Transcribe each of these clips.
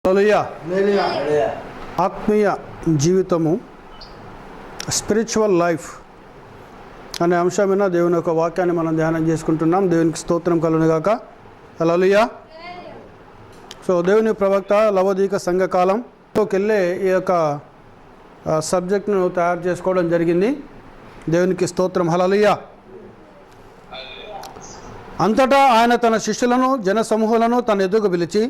హల్లెలూయా. ఆత్మీయ జీవితము, spiritual life అనే అంశమైన దేవుని యొక్క వాక్యాన్ని మనం ధ్యానం చేసుకుంటున్నాం. దేవునికి స్తోత్రం కలుగునుగాక. హల్లెలూయా. సో దేవుని ప్రవక్త లవోదిక సంఘకాలంలోకి వెళ్ళే ఈ యొక్క సబ్జెక్ట్ను తయారు చేసుకోవడం జరిగింది. దేవునికి స్తోత్రం. హల్లెలూయా. అంతటా ఆయన తన శిష్యులను జనసమూహాలను తన ఎదుగు పిలిచి,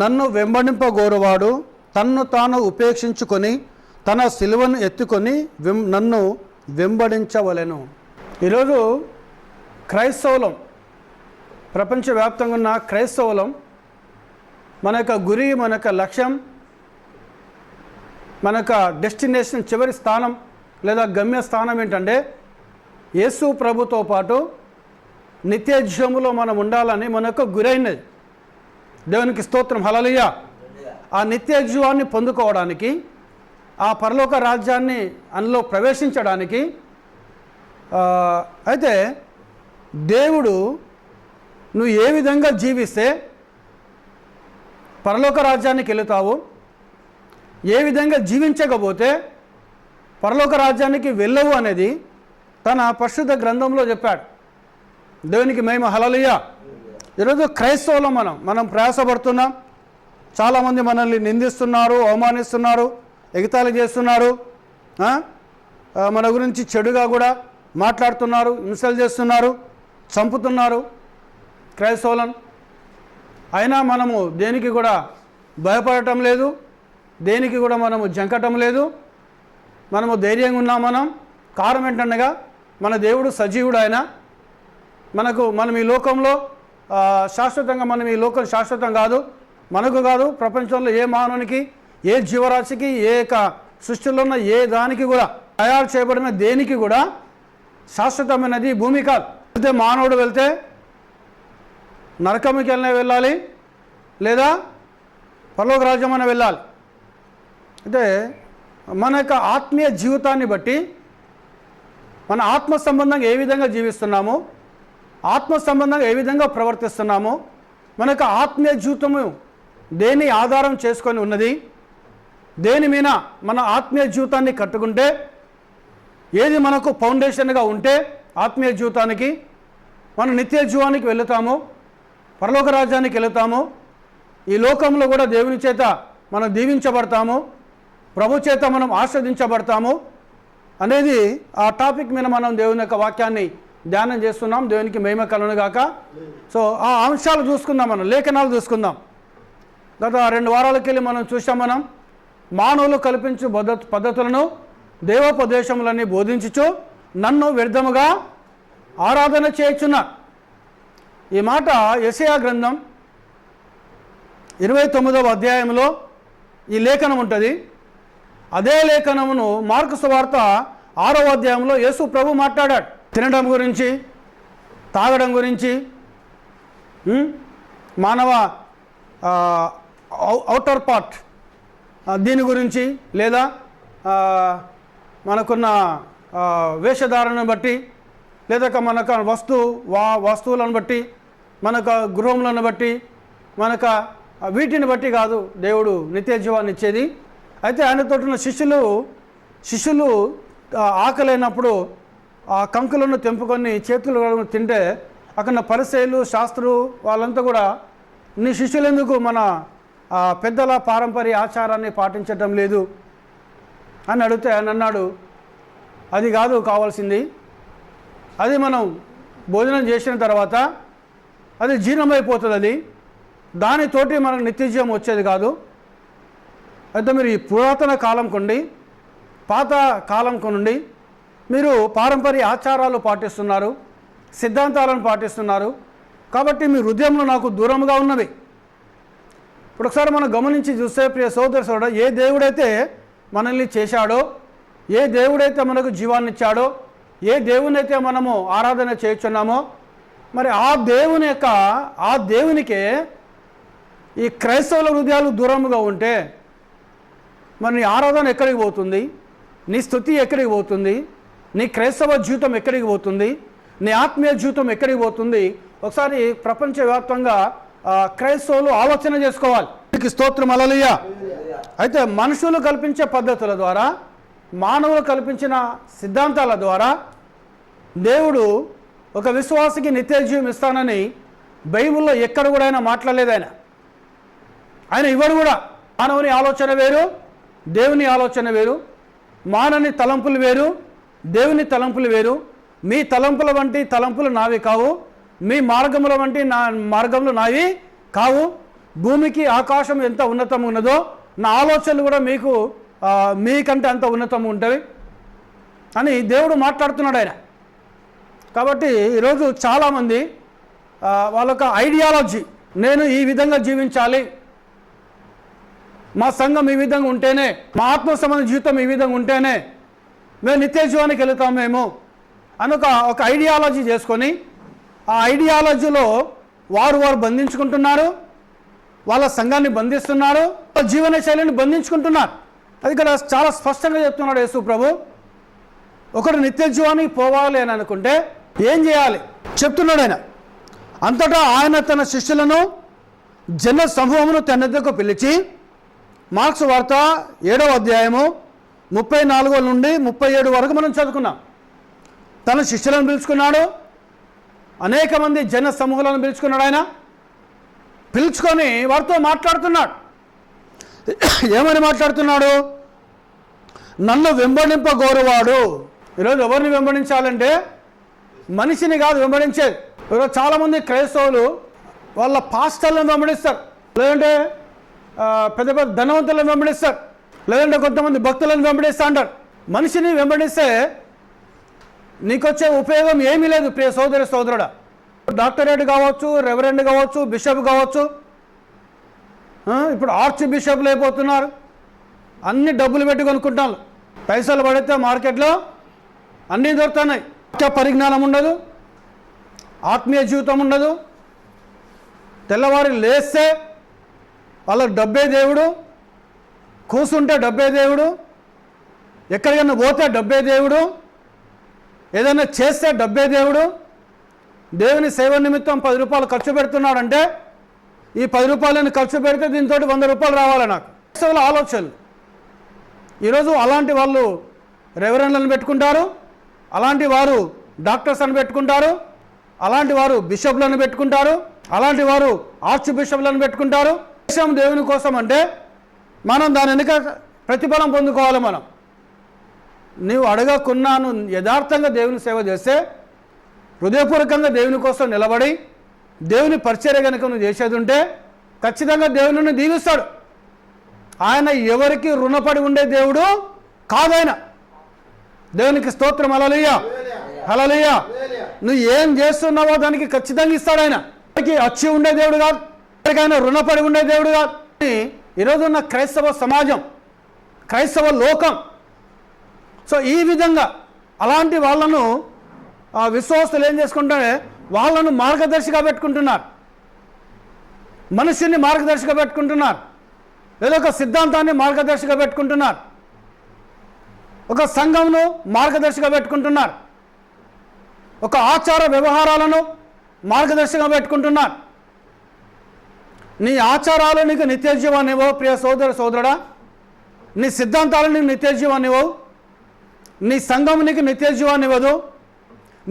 నన్ను వెంబడింపగోరువాడు తన్ను తాను ఉపేక్షించుకొని తన సిలువను ఎత్తుకొని నన్ను వెంబడించవలెను. ఈరోజు క్రైస్తవులం, ప్రపంచవ్యాప్తంగా ఉన్న క్రైస్తవులం, మన యొక్క గురి, మన యొక్క లక్ష్యం, మన యొక్క డెస్టినేషన్, చివరి స్థానం లేదా గమ్య స్థానం ఏంటంటే యేసు ప్రభుతో పాటు నిత్య జీవములో మనం ఉండాలని మన యొక్క గురైనది. దేవునికి స్తోత్రం. హల్లెలూయా. ఆ నిత్య జీవాన్ని పొందుకోవడానికి, ఆ పరలోక రాజ్యాన్ని అందులో ప్రవేశించడానికి అయితే దేవుడు నువ్వు ఏ విధంగా జీవిస్తే పరలోక రాజ్యానికి వెళుతావు, ఏ విధంగా జీవించకపోతే పరలోక రాజ్యానికి వెళ్ళవు అనేది తన పరిశుద్ధ గ్రంథంలో చెప్పాడు. దేవునికి మహిమ. హల్లెలూయా. ఈరోజు క్రైస్తవులం మనం ప్రయాసపడుతున్నాం. చాలామంది మనల్ని నిందిస్తున్నారు, అవమానిస్తున్నారు, ఎగతాళి చేస్తున్నారు, మన గురించి చెడుగా కూడా మాట్లాడుతున్నారు, హింసలు చేస్తున్నారు, చంపుతున్నారు క్రైస్తవులను. అయినా మనము దేనికి కూడా భయపడటం లేదు, దేనికి కూడా మనము జంకటం లేదు, మనము ధైర్యంగా ఉన్నాం. కారణం ఏంటనగా మన దేవుడు సజీవుడు. ఆయన మనం ఈ లోకంలో శాశ్వతంగా, మనం ఈ లోకం శాశ్వతం కాదు, మనకు కాదు, ప్రపంచంలో ఏ మానవునికి, ఏ జీవరాశికి, ఏ సృష్టిలో ఉన్న ఏ దానికి కూడా, తయారు చేయబడిన దేనికి కూడా శాశ్వతమైనది భూమి కాదు. అయితే మానవుడు వెళ్తే నరకముకి వెళ్ళాలి, లేదా పరలోక రాజ్యమైన వెళ్ళాలి. అయితే మన యొక్క ఆత్మీయ జీవితాన్ని బట్టి, మన ఆత్మ సంబంధంగా ఏ విధంగా జీవిస్తున్నామో, ఆత్మ సంబంధంగా ఏ విధంగా ప్రవర్తిస్తున్నామో, మన యొక్క ఆత్మీయ జీవితము దేని ఆధారం చేసుకొని ఉన్నది, దేని మీద మన ఆత్మీయ జీవితాన్ని కట్టుకుంటే, ఏది మనకు ఫౌండేషన్గా ఉంటే ఆత్మీయ జీవితానికి, మనం నిత్య జీవానికి వెళుతాము, పరలోక రాజ్యానికి వెళుతాము, ఈ లోకంలో కూడా దేవుని చేత మనం దీవించబడతాము, ప్రభు చేత మనం ఆస్వాదించబడతాము అనేది ఆ టాపిక్ మీద మనం దేవుని యొక్క వాక్యాన్ని ధ్యానం చేస్తున్నాం. దేవునికి మహిమ కలుగునుగాక. సో ఆ అంశాలు చూసుకుందాం, మనం లేఖనాలు చూసుకుందాం. గత 2 వారాలకి వెళ్ళి మనం చూసాం. మానవులు కల్పించు పద్ధతులను దేవోపదేశములన్నీ బోధించుచు నన్ను వ్యర్థముగా ఆరాధన చేయుచున్నారు. ఈ మాట యెషయా గ్రంథం 29వ అధ్యాయంలో ఈ లేఖనం ఉంటుంది. అదే లేఖనమును మార్కు సువార్త 6వ అధ్యాయంలో యేసు ప్రభు మాట్లాడాడు. తినడం గురించి, తాగడం గురించి, మానవ అవుటర్ పార్ట్ దీని గురించి, లేదా మనకున్న వేషధారణను బట్టి, లేదా మనకు వస్తువులను బట్టి, మనకు గృహములను బట్టి, మనకు వీటిని బట్టి కాదు దేవుడు నిత్య జీవాన్ని ఇచ్చేది. అయితే ఆయనతో ఉన్న శిష్యులు ఆకలైనప్పుడు ఆ కంకులను తెంపుకొని చేతులు తింటే అక్కడ పరిసయ్యులు, శాస్త్రులు వాళ్ళంతా కూడా, నీ శిష్యులు ఎందుకు మన పెద్దల పారంపర్య ఆచారాన్ని పాటించటం లేదు అని అడిగితే ఆయన అన్నాడు, అది కాదు కావాల్సింది, అది మనం భోజనం చేసిన తర్వాత అది జీర్ణమైపోతుంది, దానితోటి మనకు నిత్యజీవం వచ్చేది కాదు. అయితే మీరు ఈ పురాతన కాలం కొండి, పాత కాలం కొనుండి మీరు పారంపర్య ఆచారాలు పాటిస్తున్నారు, సిద్ధాంతాలను పాటిస్తున్నారు, కాబట్టి మీ హృదయంలో నాకు దూరంగా ఉన్నవి. ఇప్పుడు ఒకసారి మనం గమనించి చూస్తే ప్రియ సోదరుడు, ఏ దేవుడైతే మనల్ని చేశాడో, ఏ దేవుడైతే మనకు జీవాన్ని ఇచ్చాడో, ఏ దేవునైతే మనము ఆరాధన చేయుచున్నామో, మరి ఆ దేవునికే ఈ క్రైస్తవుల హృదయాలు దూరముగా ఉంటే మరి నీ ఆరాధన ఎక్కడికి పోతుంది, నీ స్తుతి ఎక్కడికి పోతుంది, నీ క్రైస్తవ జీవితం ఎక్కడికి పోతుంది, నీ ఆత్మీయ జీవితం ఎక్కడికి పోతుంది? ఒకసారి ప్రపంచవ్యాప్తంగా క్రైస్తవులు ఆలోచన చేసుకోవాలి. నీకు స్తోత్రం. హల్లెలూయా. అయితే మనుషులు కల్పించే పద్ధతుల ద్వారా, మానవులు కల్పించిన సిద్ధాంతాల ద్వారా దేవుడు ఒక విశ్వాసికి నిత్య జీవం ఇస్తానని బైబిల్లో ఎక్కడ కూడా ఆయన మాట్లాడలేదు. ఆయన ఇవ్వడు కూడా. మానవుని ఆలోచన వేరు, దేవుని ఆలోచన వేరు. మానని తలంపులు వేరు, దేవుని తలంపులు వేరు. మీ తలంపుల వంటి తలంపులు నావి కావు, మీ మార్గముల వంటి నా మార్గములు నావి కావు. భూమికి ఆకాశం ఎంత ఉన్నతం ఉన్నదో నా ఆలోచనలు కూడా మీకంటే అంత ఉన్నతం ఉంటుంది అని దేవుడు మాట్లాడుతున్నాడు ఆయన. కాబట్టి ఈరోజు చాలామంది వాళ్ళొక ఐడియాలజీ, నేను ఈ విధంగా జీవించాలి, మా సంఘం ఈ విధంగా ఉంటేనే, మా ఆత్మ సంబంధ జీవితం ఈ విధంగా ఉంటేనే మేము నిత్య జీవానికి వెళుతాం మేము అని ఒక ఐడియాలజీ చేసుకొని ఆ ఐడియాలజీలో వారు బంధించుకుంటున్నారు, వాళ్ళ సంఘాన్ని బంధిస్తున్నారు, జీవన శైలిని బంధించుకుంటున్నారు. అది ఇక్కడ చాలా స్పష్టంగా చెప్తున్నాడు యేసు ప్రభు. ఒకడు నిత్య జీవానికి పోవాలి అని అనుకుంటే ఏం చేయాలి చెప్తున్నాడు ఆయన. అంతటా ఆయన తన శిష్యులను జన సమూహమును తన దగ్గరకు పిలిచి, మార్క్స్ వార్త 7వ అధ్యాయము 34 నుండి 37 వరకు మనం చదువుకున్నాం. తన శిష్యులను పిలుచుకున్నాడు, అనేక మంది జన సమూహాలను పిలుచుకున్నాడు. ఆయన పిలుచుకొని వారితో మాట్లాడుతున్నాడు. ఏమని మాట్లాడుతున్నాడు? నన్ను వెంబడింపగోరువాడు. ఈరోజు ఎవరిని వెంబడించాలంటే మనిషిని కాదు వెంబడించేది. ఈరోజు చాలామంది క్రైస్తవులు వాళ్ళ పాస్టర్లను వెంబడిస్తారు, లేదంటే పెద్ద పెద్ద ధనవంతులను వెంబడిస్తారు, లేదంటే కొంతమంది భక్తులను వెంబడిస్తూ అంటారు. మనిషిని వెంబడిస్తే నీకొచ్చే ఉపయోగం ఏమీ లేదు ప్రియ సోదరి సోదరుడా. డాక్టరేట్ కావచ్చు, రెవరెండ్ కావచ్చు, బిషప్ కావచ్చు, ఇప్పుడు ఆర్చ్ బిషప్లు అయిపోతున్నారు. అన్ని డబ్బులు పెట్టి కొనుక్కుంటాను. పైసలు పడితే మార్కెట్లో అన్నీ దొరుకుతున్నాయి. పరిజ్ఞానం ఉండదు, ఆత్మీయ జీవితం ఉండదు. తెల్లవారి లేస్తే వాళ్ళకి డబ్బే దేవుడు, కూసుంటే డబ్బే దేవుడు, ఎక్కడికైనా పోతే డబ్బే దేవుడు, ఏదైనా చేస్తే డబ్బే దేవుడు. దేవుని సేవ నిమిత్తం 10 రూపాయలు ఖర్చు పెడుతున్నాడంటే ఈ 10 రూపాయలను ఖర్చు పెడితే దీంతో 100 రూపాయలు రావాలి నాకు. క్రైస్తవుల ఆలోచనలు. ఈరోజు అలాంటి వాళ్ళు రెవరెండ్లను పెట్టుకుంటారు, అలాంటి వారు డాక్టర్స్ అని పెట్టుకుంటారు, అలాంటి వారు బిషప్లను పెట్టుకుంటారు, అలాంటి వారు ఆర్చ్ బిషప్లను పెట్టుకుంటారు. దేశం దేవుని కోసం అంటే మనం దాని వెనుక ప్రతిఫలం పొందుకోవాలి. నీవు అడగకున్నాను యథార్థంగా దేవుని సేవ చేస్తే, హృదయపూర్వకంగా దేవుని కోసం నిలబడి దేవుని పరిచర్య కనుక నువ్వు చేసేది ఉంటే ఖచ్చితంగా దేవుని దీవిస్తాడు. ఆయన ఎవరికి రుణపడి ఉండే దేవుడు కాదైనా. దేవునికి స్తోత్రం. హల్లెలూయా. హల్లెలూయా. నువ్వు ఏం చేస్తున్నావో దానికి ఖచ్చితంగా ఇస్తాడు ఆయన. వచ్చి ఉండే దేవుడు కాదు, ఎవరికైనా రుణపడి ఉండే దేవుడు కాదు. ఈరోజు ఉన్న క్రైస్తవ సమాజం, క్రైస్తవ లోకం, సో ఈ విధంగా అలాంటి వాళ్ళను విశ్వాసులు ఏం చేసుకుంటే వాళ్ళను మార్గదర్శిగా పెట్టుకుంటున్నారు, మనుషుల్ని మార్గదర్శిగా పెట్టుకుంటున్నారు, ఏదో ఒక సిద్ధాంతాన్ని మార్గదర్శిగా పెట్టుకుంటున్నారు, ఒక సంఘంను మార్గదర్శిగా పెట్టుకుంటున్నారు, ఒక ఆచార వ్యవహారాలను మార్గదర్శిగా పెట్టుకుంటున్నారు. నీ ఆచారాలు నీకు నిత్య జీవాన్ని ఇవ్వవు ప్రియ సోదర సోదరుడా. నీ సిద్ధాంతాలు నీకు నిత్య జీవాన్ని ఇవ్వవు, నీ సంఘం నీకు నిత్య జీవాన్ని ఇవ్వదు,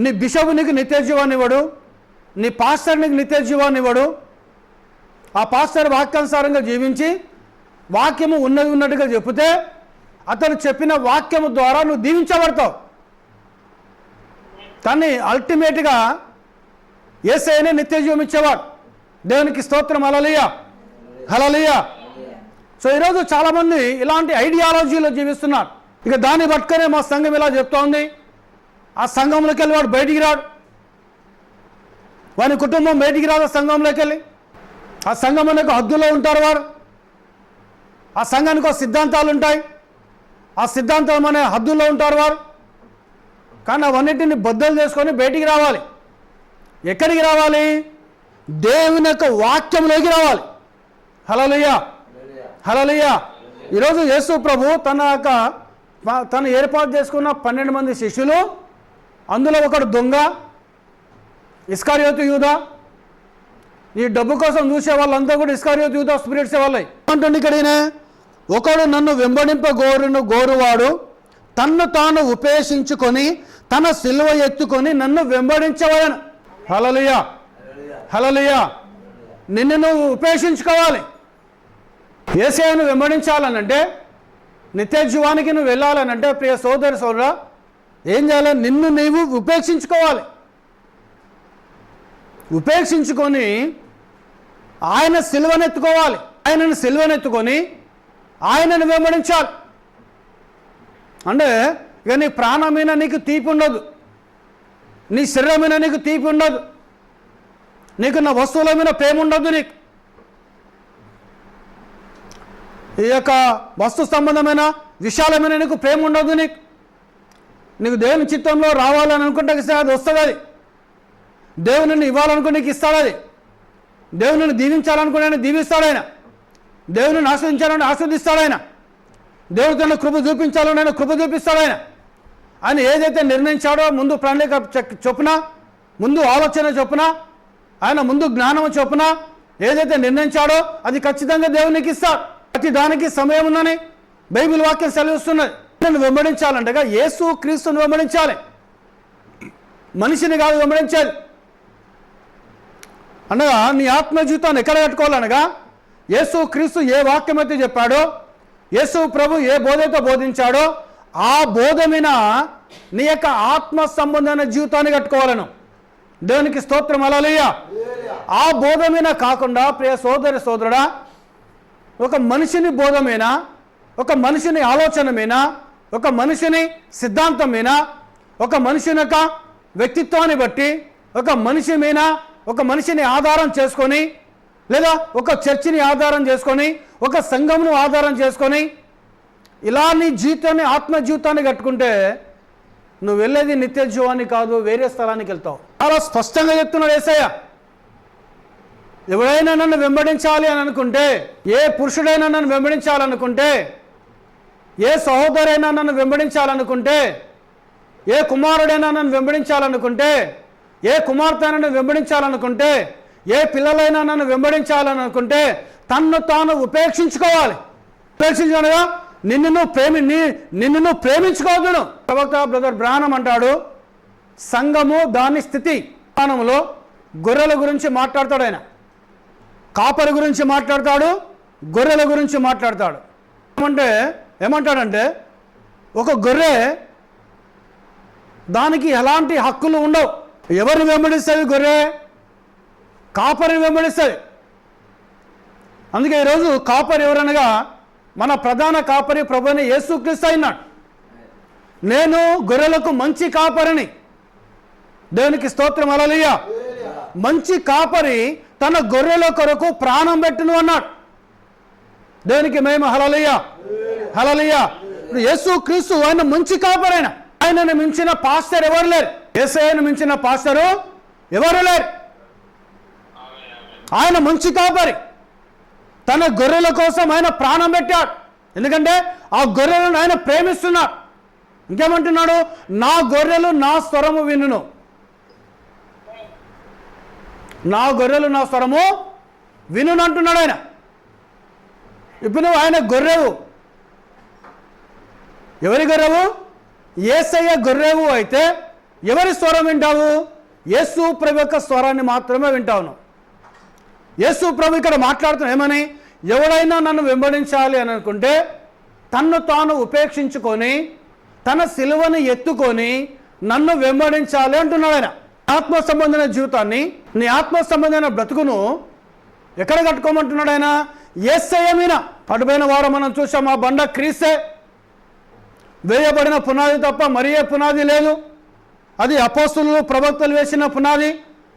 నీ బిషప్ నీకు నిత్య జీవాన్ని ఇవ్వడు, నీ పాస్టర్ నీకు నిత్య జీవాన్ని ఇవ్వడు. ఆ పాస్టర్ వాక్యానుసారంగా జీవించి వాక్యము ఉన్నట్టుగా చెప్తే అతను చెప్పిన వాక్యము ద్వారా నువ్వు దీవించబడతావు. కానీ అల్టిమేట్గా యేసయ్యనే నిత్య జీవం ఇచ్చేవాడు. దేవునికి స్తోత్రం. హల్లెలూయా. హల్లెలూయా. సో ఈరోజు చాలామంది ఇలాంటి ఐడియాలజీలో జీవిస్తున్నారు. ఇక దాన్ని పట్టుకునే మా సంఘం ఇలా చెప్తా ఉంది. ఆ సంఘంలోకి వెళ్ళి వాడు బయటికి రాడు, వాని కుటుంబం బయటికి రాదు. సంఘంలోకి వెళ్ళి ఆ సంఘం అనే హద్దులో ఉంటారు వారు. ఆ సంఘానికి సిద్ధాంతాలు ఉంటాయి, ఆ సిద్ధాంతం అనే హద్దుల్లో ఉంటారు వారు. కానీ అవన్నిటిని బద్దలు చేసుకొని బయటికి రావాలి. ఎక్కడికి రావాలి? దేవుని యొక్క వాక్యంలోకి రావాలి. హల్లెలూయా. హల్లెలూయా. ఈరోజు యేసు ప్రభు తను ఏర్పాటు చేసుకున్న 12 మంది శిష్యులు, అందులో ఒకడు దొంగ ఇస్కరియోతు యూదా, ఈ డబ్బు కోసం చూసే వాళ్ళంతా కూడా ఇస్కారియోతు యూదా స్పిరిట్స్ వాళ్ళే. అంటుంది ఇక్కడనే, ఒకడు నన్ను గోరువాడు తన్ను తాను ఉపేక్షించుకొని తన సిలువ ఎత్తుకొని నన్ను వెంబడించవలెను. హల్లెలూయా, హల్లెలూయా. నిన్ను నువ్వు ఉపేక్షించుకోవాలి. యేసయ్యను వెంబడించాలనంటే, నిత్య జీవానికి నువ్వు వెళ్ళాలనంటే ప్రియ సోదరి సోదరా ఏం చేయాలి? నిన్ను నీవు ఉపేక్షించుకోవాలి. ఉపేక్షించుకొని ఆయన సిలువనెత్తుకోవాలి. ఆయనను సిలువనెత్తుకొని ఆయనను వెంబడించాలి. అంటే ఇక నీ ప్రాణం మీద నీకు తీపి ఉండదు, నీ శరీరం మీద నీకు తీపి ఉండదు, నీకు నా వస్తువుల మీద ప్రేమ ఉండదు, ఈ యొక్క వస్తు సంబంధమైన విషయాల మీద నీకు ప్రేమ ఉండదు, నీకు దేవుని చిత్తంలో రావాలని అనుకుంటే అది వస్తుంది. అది దేవుని ఇవ్వాలనుకుంటే నీకు ఇస్తాడు. అది దేవుని దీవించాలనుకుంటే దీవిస్తాడు ఆయన. దేవుని ఆస్వాదించాలని ఆస్వాదిస్తాడు ఆయన. దేవుడితో కృప చూపించాలని ఆయన కృప చూపిస్తాడు ఆయన. ఆయన ఏదైతే నిర్ణయించాడో ముందు ప్రణాళిక చొప్పున, ముందు ఆలోచన చొప్పున, ఆయన ముందు జ్ఞానం చొప్పున ఏదైతే నిర్ణయించాడో అది ఖచ్చితంగా దేవునికి ఇస్తాడు. ప్రతి దానికి సమయం ఉందని బైబిల్ వాక్యం సెలవిస్తున్నది. నేను వెంబడించాలంటగా యేసు క్రీస్తుని వెంబడించాలి, మనిషిని కాదు వెంబడించాలి. అనగా నీ ఆత్మ జీవితాన్ని ఎక్కడ కట్టుకోవాలనగా యేసు క్రీస్తు ఏ వాక్యం అయితే చెప్పాడో, యేసు ప్రభు ఏ బోధతో బోధించాడో ఆ బోధ మీద నీ యొక్క ఆత్మ సంబంధమైన జీవితాన్ని కట్టుకోవాలను. దేవునికి స్తోత్రం, హల్లెలూయా. ఆ బోధ మీద కాకుండా ప్రియ సోదరి సోదరుడా, ఒక మనిషిని బోధ మీద, ఒక మనిషిని ఆలోచన మీద, ఒక మనిషిని సిద్ధాంతం మీద, ఒక మనిషిని యొక్క వ్యక్తిత్వాన్ని బట్టి, ఒక మనిషి మీద ఒక మనిషిని ఆధారం చేసుకొని, లేదా ఒక చర్చిని ఆధారం చేసుకొని, ఒక సంఘమును ఆధారం చేసుకొని ఇలా నీ జీవితాన్ని ఆత్మ జీవితాన్ని కట్టుకుంటే నువ్వు వెళ్ళేది నిత్య జీవాన్ని కాదు, వేరే స్థలానికి వెళ్తావు. చాలా స్పష్టంగా చెప్తున్నాడు యేసయ్య. ఎవరైనా నన్ను వెంబడించాలి అని అనుకుంటే, ఏ పురుషుడైనా నన్ను వెంబడించాలనుకుంటే, ఏ సహోదరైనా నన్ను వెంబడించాలనుకుంటే, ఏ కుమారుడైనా నన్ను వెంబడించాలనుకుంటే, ఏ కుమార్తె నన్ను వెంబడించాలనుకుంటే, ఏ పిల్లలైనా నన్ను వెంబడించాలనుకుంటే తన్ను తాను ఉపేక్షించుకోవాలి. ఉపేక్షించగా నిన్ను నువ్వు ప్రేమించుకోవద్దును. ప్రవక్త బ్రదర్ బ్రాహ్మణం అంటాడు, సంఘము దాని స్థితి స్థానంలో గొర్రెల గురించి మాట్లాడతాడు. ఆయన కాపరి గురించి మాట్లాడతాడు, గొర్రెల గురించి మాట్లాడతాడు. ఏమంటాడంటే ఒక గొర్రె దానికి ఎలాంటి హక్కులు ఉండవు. ఎవరిని వెంబడిస్తుంది? గొర్రె కాపరిని వెంబడిస్తుంది. అందుకే ఈరోజు కాపరి ఎవరనగా మన ప్రధాన కాపరి ప్రభువైన యేసుక్రీస్తు అయినాడు. నేను గొర్రెలకు మంచి కాపరిని. దేవునికి స్తోత్రం, హల్లెలూయా. మంచి కాపరి తన గొర్రెల కొరకు ప్రాణం పెట్టును అన్నాడు. దేవునికి మహిమ, హల్లెలూయా, హల్లెలూయా. యేసుక్రీస్తు ఆయన మంచి కాపరైన, ఆయనను మించిన పాస్టర్ ఎవరు లేరు. యేసయ్యను మించిన పాస్టరు ఎవరు లేరు. ఆయన మంచి కాపరి, తన గొర్రెల కోసం ఆయన ప్రాణం పెట్టాడు. ఎందుకంటే ఆ గొర్రెలను ఆయన ప్రేమిస్తున్నాడు. ఇంకేమంటున్నాడు? నా గొర్రెలు నా స్వరము వినును. నా గొర్రెలు నా స్వరము వినును అంటున్నాడు ఆయన. ఇప్పుడు ఆయన గొర్రెవు. ఎవరి గొర్రెవు? యేసయ్య గొర్రెవు అయితే ఎవరి స్వరం వింటావు? యేసు ప్రభు యొక్క స్వరాన్ని మాత్రమే వింటావు. యేసు ప్రభు ఇక్కడ మాట్లాడుతున్నా ఏమని? ఎవడైనా నన్ను వెంబడించాలి అని అనుకుంటే తన్ను తాను ఉపేక్షించుకొని తన సిలువను ఎత్తుకొని నన్ను వెంబడించాలి అంటున్నాడు ఆయన. ఆత్మ సంబంధమైన జీవితాన్ని, నీ ఆత్మ సంబంధమైన బ్రతుకును ఎక్కడ కట్టుకోమంటున్నాడు ఆయన? యేసయ్య మీద. పడిపోయిన వారం మనం చూసాం, ఆ బండ క్రీస్తే, వేయబడిన పునాది తప్ప మరి ఏ పునాది లేదు. అది అపోస్తులు ప్రవక్తలు వేసిన పునాది.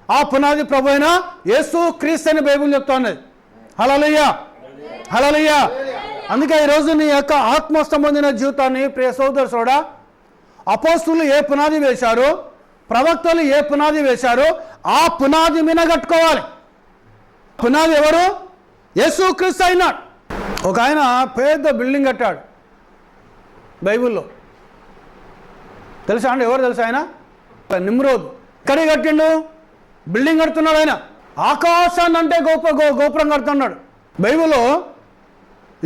ఆ పునాది ప్రభు అయిన యేసు క్రీస్తు అని బైబిల్ చెప్తున్నది. హల్లెలూయా, హల్లెలూయా. అందుకే ఈరోజు నీ యొక్క ఆత్మ సంబంధించిన జీవితాన్ని ప్రియ సోదరుడా, అపోస్తులు ఏ పునాది వేశారో, ప్రవక్తలు ఏ పునాది వేశారో ఆ పునాది మీద కట్టుకోవాలి. పునాది ఎవరు? యేసు క్రీస్తు అయినాడు. ఒక ఆయన పెద్ద బిల్డింగ్ కట్టాడు బైబిల్లో. తెలుసా అండి? ఎవరు తెలుసా ఆయన? నిమ్రోద్. ఇక్కడే కట్టిండు, బిల్డింగ్ కడుతున్నాడు ఆయన. ఆకాశాన్ని అంటే గోపురం కడుతున్నాడు బైబిల్లో.